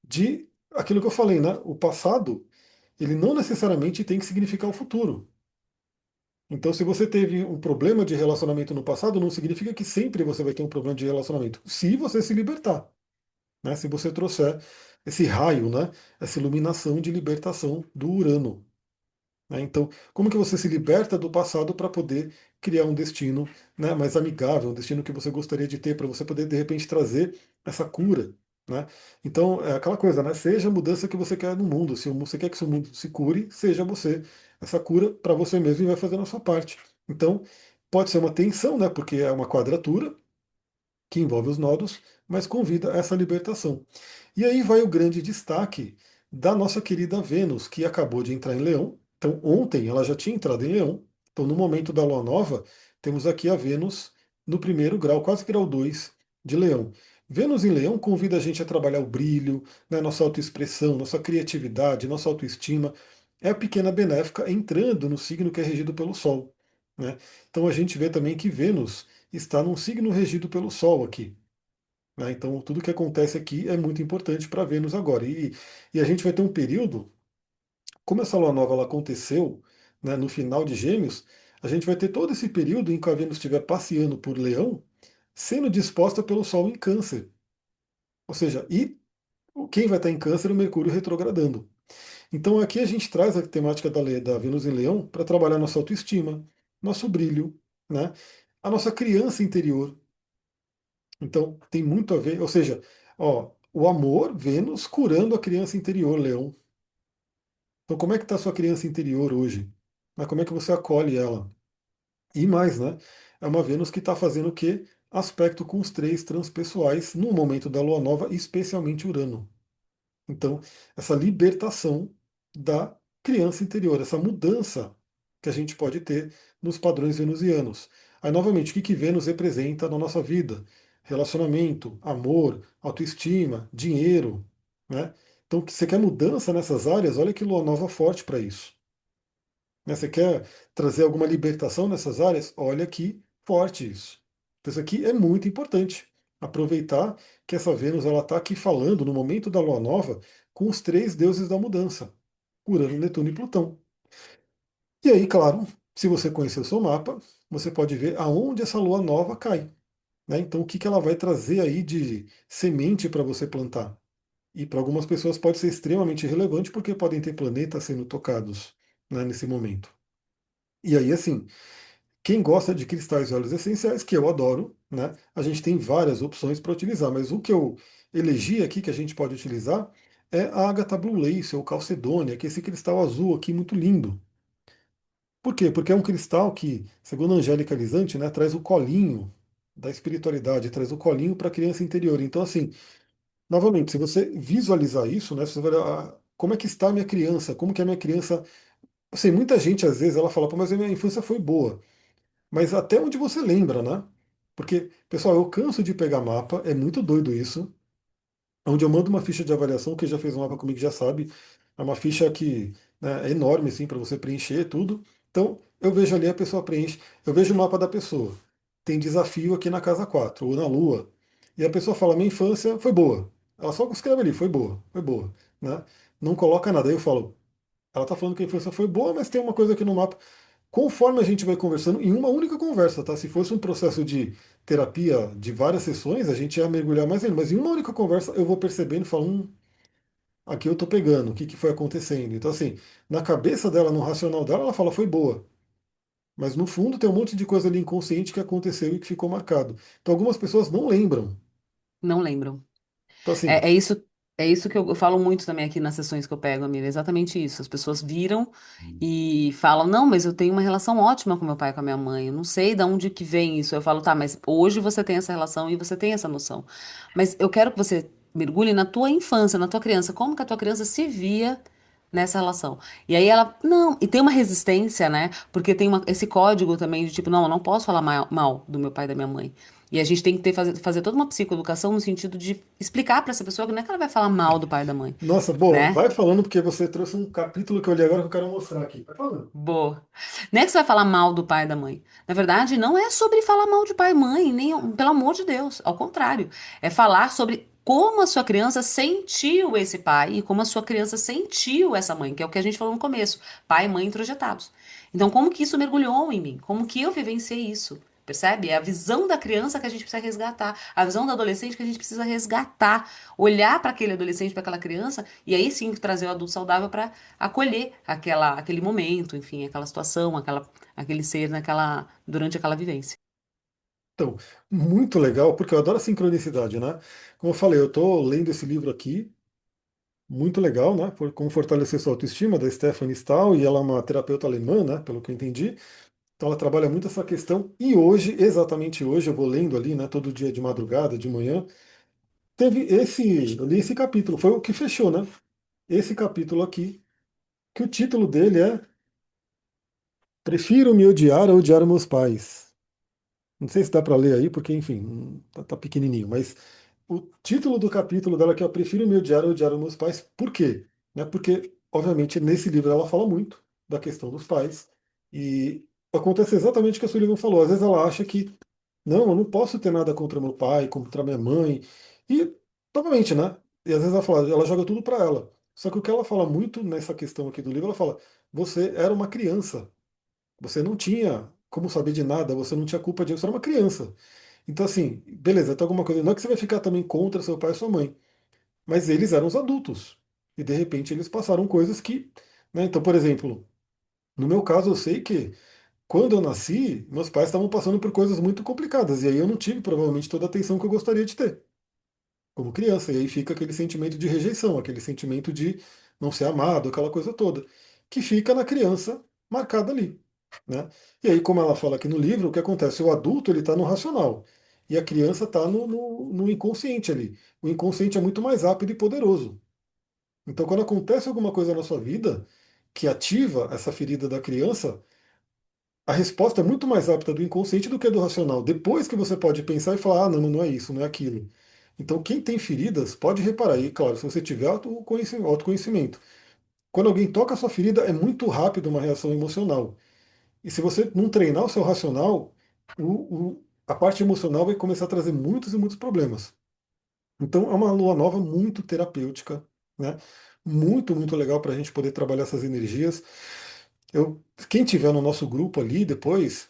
de aquilo que eu falei, né? O passado, ele não necessariamente tem que significar o futuro. Então, se você teve um problema de relacionamento no passado, não significa que sempre você vai ter um problema de relacionamento, se você se libertar, né? Se você trouxer esse raio, né? Essa iluminação de libertação do Urano. Né? Então, como que você se liberta do passado para poder criar um destino, né, mais amigável, um destino que você gostaria de ter, para você poder, de repente, trazer essa cura? Né? Então, é aquela coisa, né? Seja a mudança que você quer no mundo. Se você quer que o mundo se cure, seja você essa cura para você mesmo e vai fazendo a sua parte. Então, pode ser uma tensão, né? Porque é uma quadratura que envolve os nodos, mas convida a essa libertação. E aí vai o grande destaque da nossa querida Vênus, que acabou de entrar em Leão. Então, ontem ela já tinha entrado em Leão. Então, no momento da lua nova, temos aqui a Vênus no primeiro grau, quase grau 2 de Leão. Vênus em Leão convida a gente a trabalhar o brilho, né, nossa autoexpressão, nossa criatividade, nossa autoestima. É a pequena benéfica entrando no signo que é regido pelo Sol. Né? Então, a gente vê também que Vênus está num signo regido pelo Sol aqui. Né? Então, tudo que acontece aqui é muito importante para Vênus agora. E a gente vai ter um período, como essa lua nova ela aconteceu, né, no final de Gêmeos, a gente vai ter todo esse período em que a Vênus estiver passeando por Leão, sendo disposta pelo Sol em Câncer. Ou seja, e quem vai estar em Câncer? O Mercúrio retrogradando. Então, aqui a gente traz a temática da Vênus em Leão para trabalhar nossa autoestima, nosso brilho, né, a nossa criança interior. Então, tem muito a ver, ou seja, ó, o amor, Vênus, curando a criança interior, Leão. Então, como é que está a sua criança interior hoje? Né, como é que você acolhe ela? E mais, né? É uma Vênus que está fazendo o quê? Aspecto com os três transpessoais no momento da Lua Nova, especialmente Urano. Então, essa libertação da criança interior, essa mudança que a gente pode ter nos padrões venusianos. Aí, novamente, o que que Vênus representa na nossa vida? Relacionamento, amor, autoestima, dinheiro, né? Então, se você quer mudança nessas áreas, olha que lua nova forte para isso. Né? Você quer trazer alguma libertação nessas áreas? Olha que forte isso. Então, isso aqui é muito importante. aproveitar que essa Vênus ela está aqui falando no momento da Lua Nova com os três deuses da mudança, Urano, Netuno e Plutão. E aí, claro, se você conhecer o seu mapa, você pode ver aonde essa Lua Nova cai. Né? Então, o que, que ela vai trazer aí de semente para você plantar? E para algumas pessoas pode ser extremamente relevante porque podem ter planetas sendo tocados, né, nesse momento. E aí, assim, quem gosta de cristais e óleos essenciais, que eu adoro, né, a gente tem várias opções para utilizar, mas o que eu elegi aqui que a gente pode utilizar é a Agatha Blue Lace ou Calcedônia, que é esse cristal azul aqui muito lindo. Por quê? Porque é um cristal que, segundo a Angélica Lisante, né, traz o colinho da espiritualidade, traz o colinho para a criança interior. Então, assim, novamente, se você visualizar isso, né, se você vai olhar, como é que está a minha criança, como que a minha criança. Assim, muita gente às vezes ela fala, pô, mas a minha infância foi boa. Mas até onde você lembra, né? Porque, pessoal, eu canso de pegar mapa, é muito doido isso. Onde eu mando uma ficha de avaliação, quem já fez um mapa comigo já sabe, é uma ficha que, né, é enorme assim para você preencher tudo. Então, eu vejo ali a pessoa preenche, eu vejo o mapa da pessoa. Tem desafio aqui na casa 4 ou na Lua. E a pessoa fala: minha infância foi boa. Ela só escreve ali, foi boa, né? Não coloca nada. Aí eu falo, ela tá falando que a infância foi boa, mas tem uma coisa aqui no mapa. Conforme a gente vai conversando, em uma única conversa, tá? Se fosse um processo de terapia de várias sessões, a gente ia mergulhar mais ainda. Mas em uma única conversa, eu vou percebendo e falo, aqui eu tô pegando, o que que foi acontecendo. Então, assim, na cabeça dela, no racional dela, ela fala, foi boa. Mas no fundo tem um monte de coisa ali inconsciente que aconteceu e que ficou marcado. Então, algumas pessoas não lembram. Não lembram. Então, assim, É, é isso que eu falo muito também aqui nas sessões que eu pego, amiga. É exatamente isso. As pessoas viram e falam, não, mas eu tenho uma relação ótima com meu pai e com a minha mãe. Eu não sei de onde que vem isso. Eu falo, tá, mas hoje você tem essa relação e você tem essa noção. Mas eu quero que você mergulhe na tua infância, na tua criança. Como que a tua criança se via nessa relação? E aí ela, não, e tem uma resistência, né? Porque tem esse código também de tipo, não, eu não posso falar mal do meu pai e da minha mãe. E a gente tem que fazer toda uma psicoeducação no sentido de explicar para essa pessoa que não é que ela vai falar mal do pai e da mãe, nossa, boa, né? vai falando porque você trouxe um capítulo que eu li agora que eu quero mostrar aqui. Vai falando. Boa. Não é que você vai falar mal do pai e da mãe. Na verdade, não é sobre falar mal de pai e mãe, nem, pelo amor de Deus. Ao contrário. É falar sobre como a sua criança sentiu esse pai e como a sua criança sentiu essa mãe, que é o que a gente falou no começo. Pai e mãe introjetados. Então, como que isso mergulhou em mim? Como que eu vivenciei isso? Percebe? É a visão da criança que a gente precisa resgatar, a visão do adolescente que a gente precisa resgatar, olhar para aquele adolescente, para aquela criança, e aí sim trazer o adulto saudável para acolher aquele momento, enfim, aquela situação, aquele ser durante aquela vivência. Então, muito legal, porque eu adoro a sincronicidade, né? Como eu falei, eu estou lendo esse livro aqui, muito legal, né? Como fortalecer sua autoestima, da Stephanie Stahl, e ela é uma terapeuta alemã, né? Pelo que eu entendi. Então ela trabalha muito essa questão. E hoje, exatamente hoje, eu vou lendo ali, né? Todo dia de madrugada, de manhã, eu li esse capítulo, foi o que fechou, né? Esse capítulo aqui, que o título dele é Prefiro me odiar a odiar meus pais. Não sei se dá para ler aí, porque, enfim, tá pequenininho, mas o título do capítulo dela que é Eu Prefiro Me Odiar ou Odiar os Meus Pais. Por quê? Né? Porque, obviamente, nesse livro ela fala muito da questão dos pais e acontece exatamente o que a Sullivan falou. Às vezes ela acha que, não, eu não posso ter nada contra meu pai, contra minha mãe. E, novamente, né? E às vezes ela fala, ela joga tudo para ela. Só que o que ela fala muito nessa questão aqui do livro, ela fala, você era uma criança. Você não tinha como saber de nada, você não tinha culpa disso, você era uma criança. Então, assim, beleza, tem alguma coisa. Não é que você vai ficar também contra seu pai e sua mãe, mas eles eram os adultos. E de repente eles passaram coisas que. Né? Então, por exemplo, no meu caso, eu sei que quando eu nasci, meus pais estavam passando por coisas muito complicadas. E aí eu não tive provavelmente toda a atenção que eu gostaria de ter como criança. E aí fica aquele sentimento de rejeição, aquele sentimento de não ser amado, aquela coisa toda, que fica na criança marcada ali. Né? E aí, como ela fala aqui no livro, o que acontece? O adulto ele está no racional e a criança está no inconsciente ali. O inconsciente é muito mais rápido e poderoso. Então, quando acontece alguma coisa na sua vida que ativa essa ferida da criança, a resposta é muito mais rápida do inconsciente do que do racional. Depois que você pode pensar e falar, ah, não, não é isso, não é aquilo. Então, quem tem feridas pode reparar. E, claro, se você tiver autoconhecimento. Quando alguém toca a sua ferida, é muito rápido uma reação emocional. E se você não treinar o seu racional, a parte emocional vai começar a trazer muitos e muitos problemas. Então é uma lua nova muito terapêutica, né? Muito, muito legal para a gente poder trabalhar essas energias. Eu, quem tiver no nosso grupo ali depois,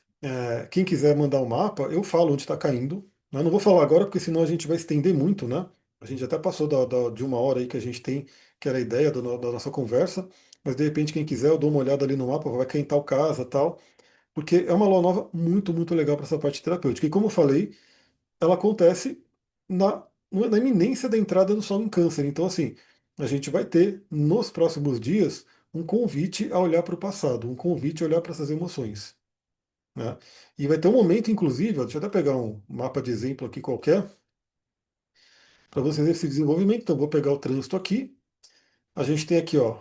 quem quiser mandar o mapa, eu falo onde está caindo. Eu não vou falar agora porque senão a gente vai estender muito, né? A gente até passou de uma hora aí que a gente tem, que era a ideia da nossa conversa. Mas de repente quem quiser, eu dou uma olhada ali no mapa, vai cair em tal casa, tal. Porque é uma lua nova muito, muito legal para essa parte terapêutica. E como eu falei, ela acontece na iminência da entrada do Sol em Câncer. Então, assim, a gente vai ter nos próximos dias um convite a olhar para o passado, um convite a olhar para essas emoções. Né? E vai ter um momento, inclusive, ó, deixa eu até pegar um mapa de exemplo aqui qualquer, para vocês verem esse desenvolvimento. Então, vou pegar o trânsito aqui. A gente tem aqui, ó,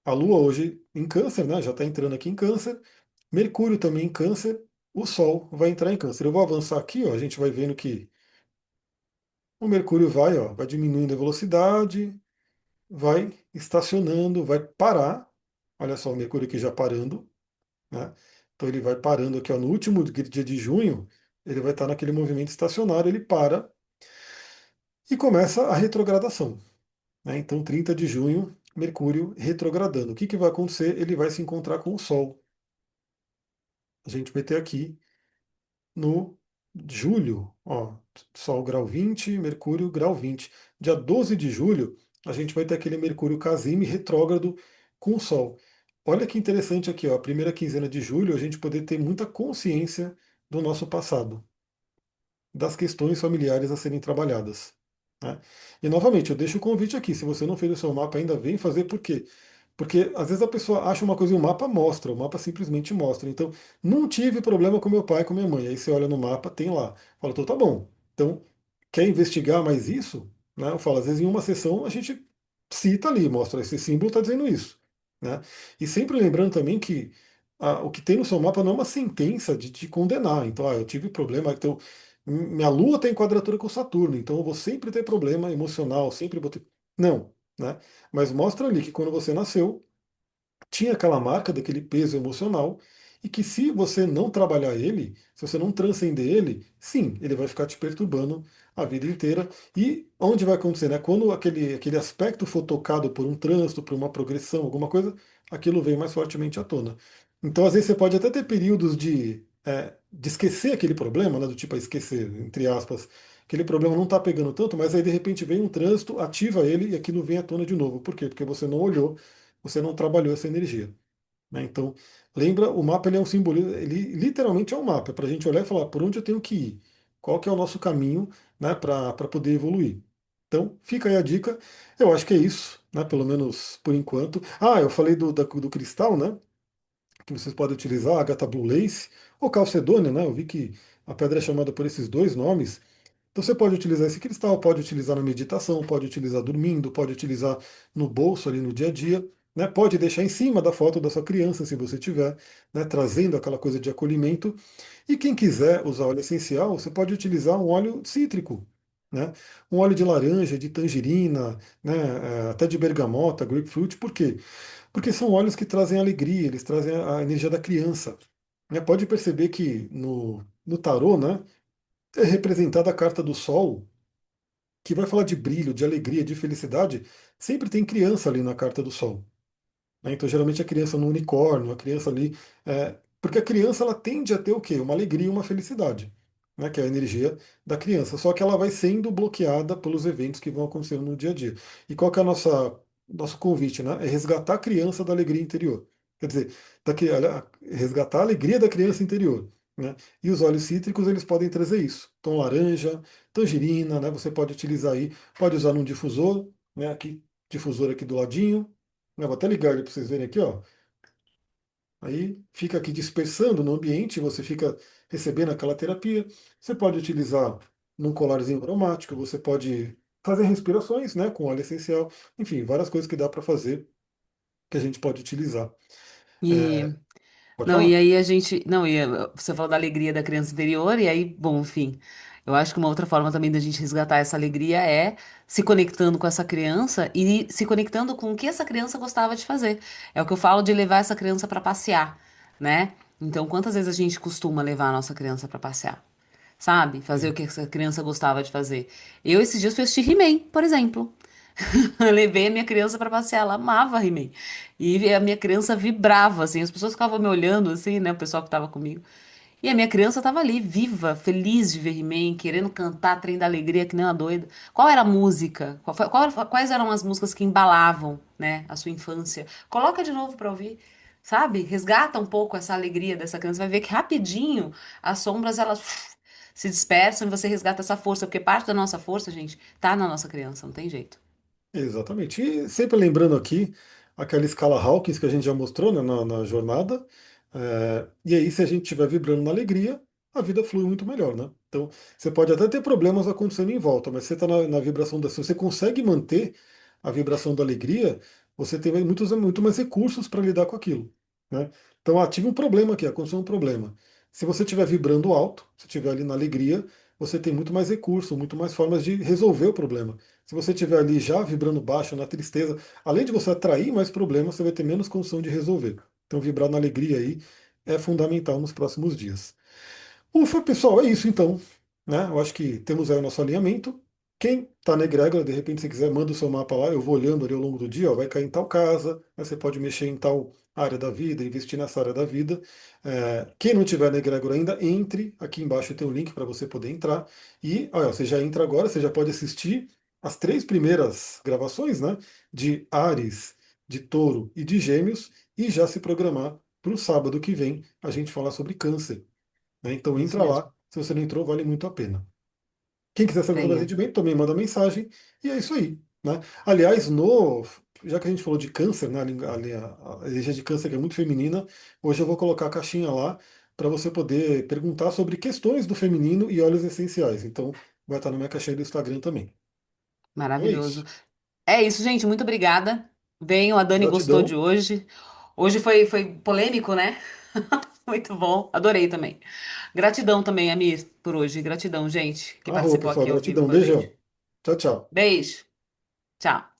a Lua hoje em Câncer, né? Já está entrando aqui em Câncer. Mercúrio também em Câncer. O Sol vai entrar em Câncer. Eu vou avançar aqui, ó, a gente vai vendo que o Mercúrio vai, ó, vai diminuindo a velocidade, vai estacionando, vai parar. Olha só o Mercúrio aqui já parando, né? Então ele vai parando aqui, ó, no último dia de junho, ele vai estar naquele movimento estacionário, ele para e começa a retrogradação, né? Então 30 de junho, Mercúrio retrogradando. O que que vai acontecer? Ele vai se encontrar com o Sol. A gente vai ter aqui no julho, ó, Sol grau 20, Mercúrio grau 20. Dia 12 de julho, a gente vai ter aquele Mercúrio Casime retrógrado com o Sol. Olha que interessante aqui, ó, a primeira quinzena de julho, a gente poder ter muita consciência do nosso passado, das questões familiares a serem trabalhadas. Né? E novamente, eu deixo o convite aqui. Se você não fez o seu mapa ainda, vem fazer por quê? Porque às vezes a pessoa acha uma coisa e o mapa mostra, o mapa simplesmente mostra. Então, não tive problema com meu pai e com minha mãe. Aí você olha no mapa, tem lá. Fala, então tá bom. Então, quer investigar mais isso? Né? Eu falo, às vezes em uma sessão a gente cita ali, mostra esse símbolo está dizendo isso. Né? E sempre lembrando também que o que tem no seu mapa não é uma sentença de te condenar. Então, eu tive problema, então minha Lua tem quadratura com Saturno, então eu vou sempre ter problema emocional, sempre vou ter. Não, né? Mas mostra ali que quando você nasceu, tinha aquela marca daquele peso emocional e que se você não trabalhar ele, se você não transcender ele, sim, ele vai ficar te perturbando a vida inteira. E onde vai acontecer, né? Quando aquele aspecto for tocado por um trânsito, por uma progressão, alguma coisa, aquilo vem mais fortemente à tona. Então, às vezes, você pode até ter períodos de esquecer aquele problema, né? Do tipo, esquecer, entre aspas, aquele problema não está pegando tanto, mas aí de repente vem um trânsito, ativa ele e aquilo vem à tona de novo. Por quê? Porque você não olhou, você não trabalhou essa energia. Né? Então, lembra, o mapa ele é um simbolismo, ele literalmente é um mapa, para a gente olhar e falar por onde eu tenho que ir, qual que é o nosso caminho, né, para poder evoluir. Então, fica aí a dica. Eu acho que é isso, né, pelo menos por enquanto. Ah, eu falei do cristal, né, que vocês podem utilizar, Agatha Blue Lace ou Calcedônia, né, eu vi que a pedra é chamada por esses dois nomes. Então você pode utilizar esse cristal, pode utilizar na meditação, pode utilizar dormindo, pode utilizar no bolso ali no dia a dia, né? Pode deixar em cima da foto da sua criança, se você tiver, né? Trazendo aquela coisa de acolhimento. E quem quiser usar óleo essencial, você pode utilizar um óleo cítrico, né? Um óleo de laranja, de tangerina, né? Até de bergamota, grapefruit. Por quê? Porque são óleos que trazem alegria, eles trazem a energia da criança. Né? Pode perceber que no tarô, né? É representada a carta do Sol, que vai falar de brilho, de alegria, de felicidade, sempre tem criança ali na carta do Sol. Né? Então, geralmente, a criança no unicórnio, a criança ali. Porque a criança ela tende a ter o quê? Uma alegria e uma felicidade, né? Que é a energia da criança. Só que ela vai sendo bloqueada pelos eventos que vão acontecendo no dia a dia. E qual que é nosso convite, né? É resgatar a criança da alegria interior. Quer dizer, resgatar a alegria da criança interior. Né? E os óleos cítricos eles podem trazer isso. Então, laranja, tangerina, né? Você pode utilizar aí, pode usar num difusor, né? Aqui, difusor aqui do ladinho. Eu vou até ligar ele para vocês verem aqui, ó. Aí fica aqui dispersando no ambiente, você fica recebendo aquela terapia. Você pode utilizar num colarzinho aromático, você pode fazer respirações, né, com óleo essencial. Enfim, várias coisas que dá para fazer que a gente pode utilizar. E É, pode não, falar? e aí a gente, não, você falou da alegria da criança interior e aí, bom, enfim, eu acho que uma outra forma também da gente resgatar essa alegria é se conectando com essa criança e se conectando com o que essa criança gostava de fazer. É o que eu falo de levar essa criança para passear, né? Então, quantas vezes a gente costuma levar a nossa criança para passear? sabe? Fazer o Sim. que essa criança gostava de fazer. Eu, esses dias, fui assistir He-Man, por exemplo. Eu levei a minha criança pra passear, ela amava He-Man. E a minha criança vibrava, assim, as pessoas ficavam me olhando, assim, né, o pessoal que tava comigo. E a minha criança tava ali, viva, feliz de ver He-Man, querendo cantar Trem da Alegria, que nem uma doida. Qual era a música? Quais eram as músicas que embalavam, né, a sua infância? Coloca de novo pra ouvir, sabe? Resgata um pouco essa alegria dessa criança, vai ver que rapidinho as sombras, elas se dispersam e você resgata essa força, porque parte da nossa força, gente, tá na nossa criança, não tem jeito. Exatamente. E sempre lembrando aqui aquela escala Hawkins que a gente já mostrou, né, na jornada. E aí, se a gente estiver vibrando na alegria, a vida flui muito melhor, né? Então, você pode até ter problemas acontecendo em volta, mas você está na vibração da. Se você consegue manter a vibração da alegria, você tem muito mais recursos para lidar com aquilo, né? Então, tive um problema aqui, aconteceu um problema. Se você estiver vibrando alto, se estiver ali na alegria, você tem muito mais recurso, muito mais formas de resolver o problema. Se você estiver ali já vibrando baixo, na tristeza, além de você atrair mais problemas, você vai ter menos condição de resolver. Então, vibrar na alegria aí é fundamental nos próximos dias. Ufa, pessoal, é isso então. Né? Eu acho que temos aí o nosso alinhamento. Quem está na egrégora, de repente, se quiser, manda o seu mapa lá. Eu vou olhando ali ao longo do dia, ó, vai cair em tal casa, né? Você pode mexer em tal área da vida, investir nessa área da vida. Quem não tiver na egrégora ainda, entre. Aqui embaixo tem o link para você poder entrar. E olha, você já entra agora, você já pode assistir as três primeiras gravações, né? De Áries, de Touro e de Gêmeos, e já se programar para o sábado que vem a gente falar sobre câncer, né? Então Isso entra mesmo. lá, se você não entrou, vale muito a pena. Quem quiser saber sobre Venha. atendimento, também manda mensagem, e é isso aí. Né? Aliás, já que a gente falou de câncer, né, a energia de câncer que é muito feminina, hoje eu vou colocar a caixinha lá para você poder perguntar sobre questões do feminino e óleos essenciais. Então vai estar na minha caixinha do Instagram também. Então é Maravilhoso. isso. É isso, gente. Muito obrigada. Venham, a Dani gostou de Gratidão. hoje. Hoje foi polêmico, né? Muito bom. Adorei também. Gratidão também, Amir, por hoje. Gratidão, gente, que Arroba, participou pessoal. aqui ao vivo Gratidão. com a gente. Beijão. Tchau, tchau. Beijo. Tchau.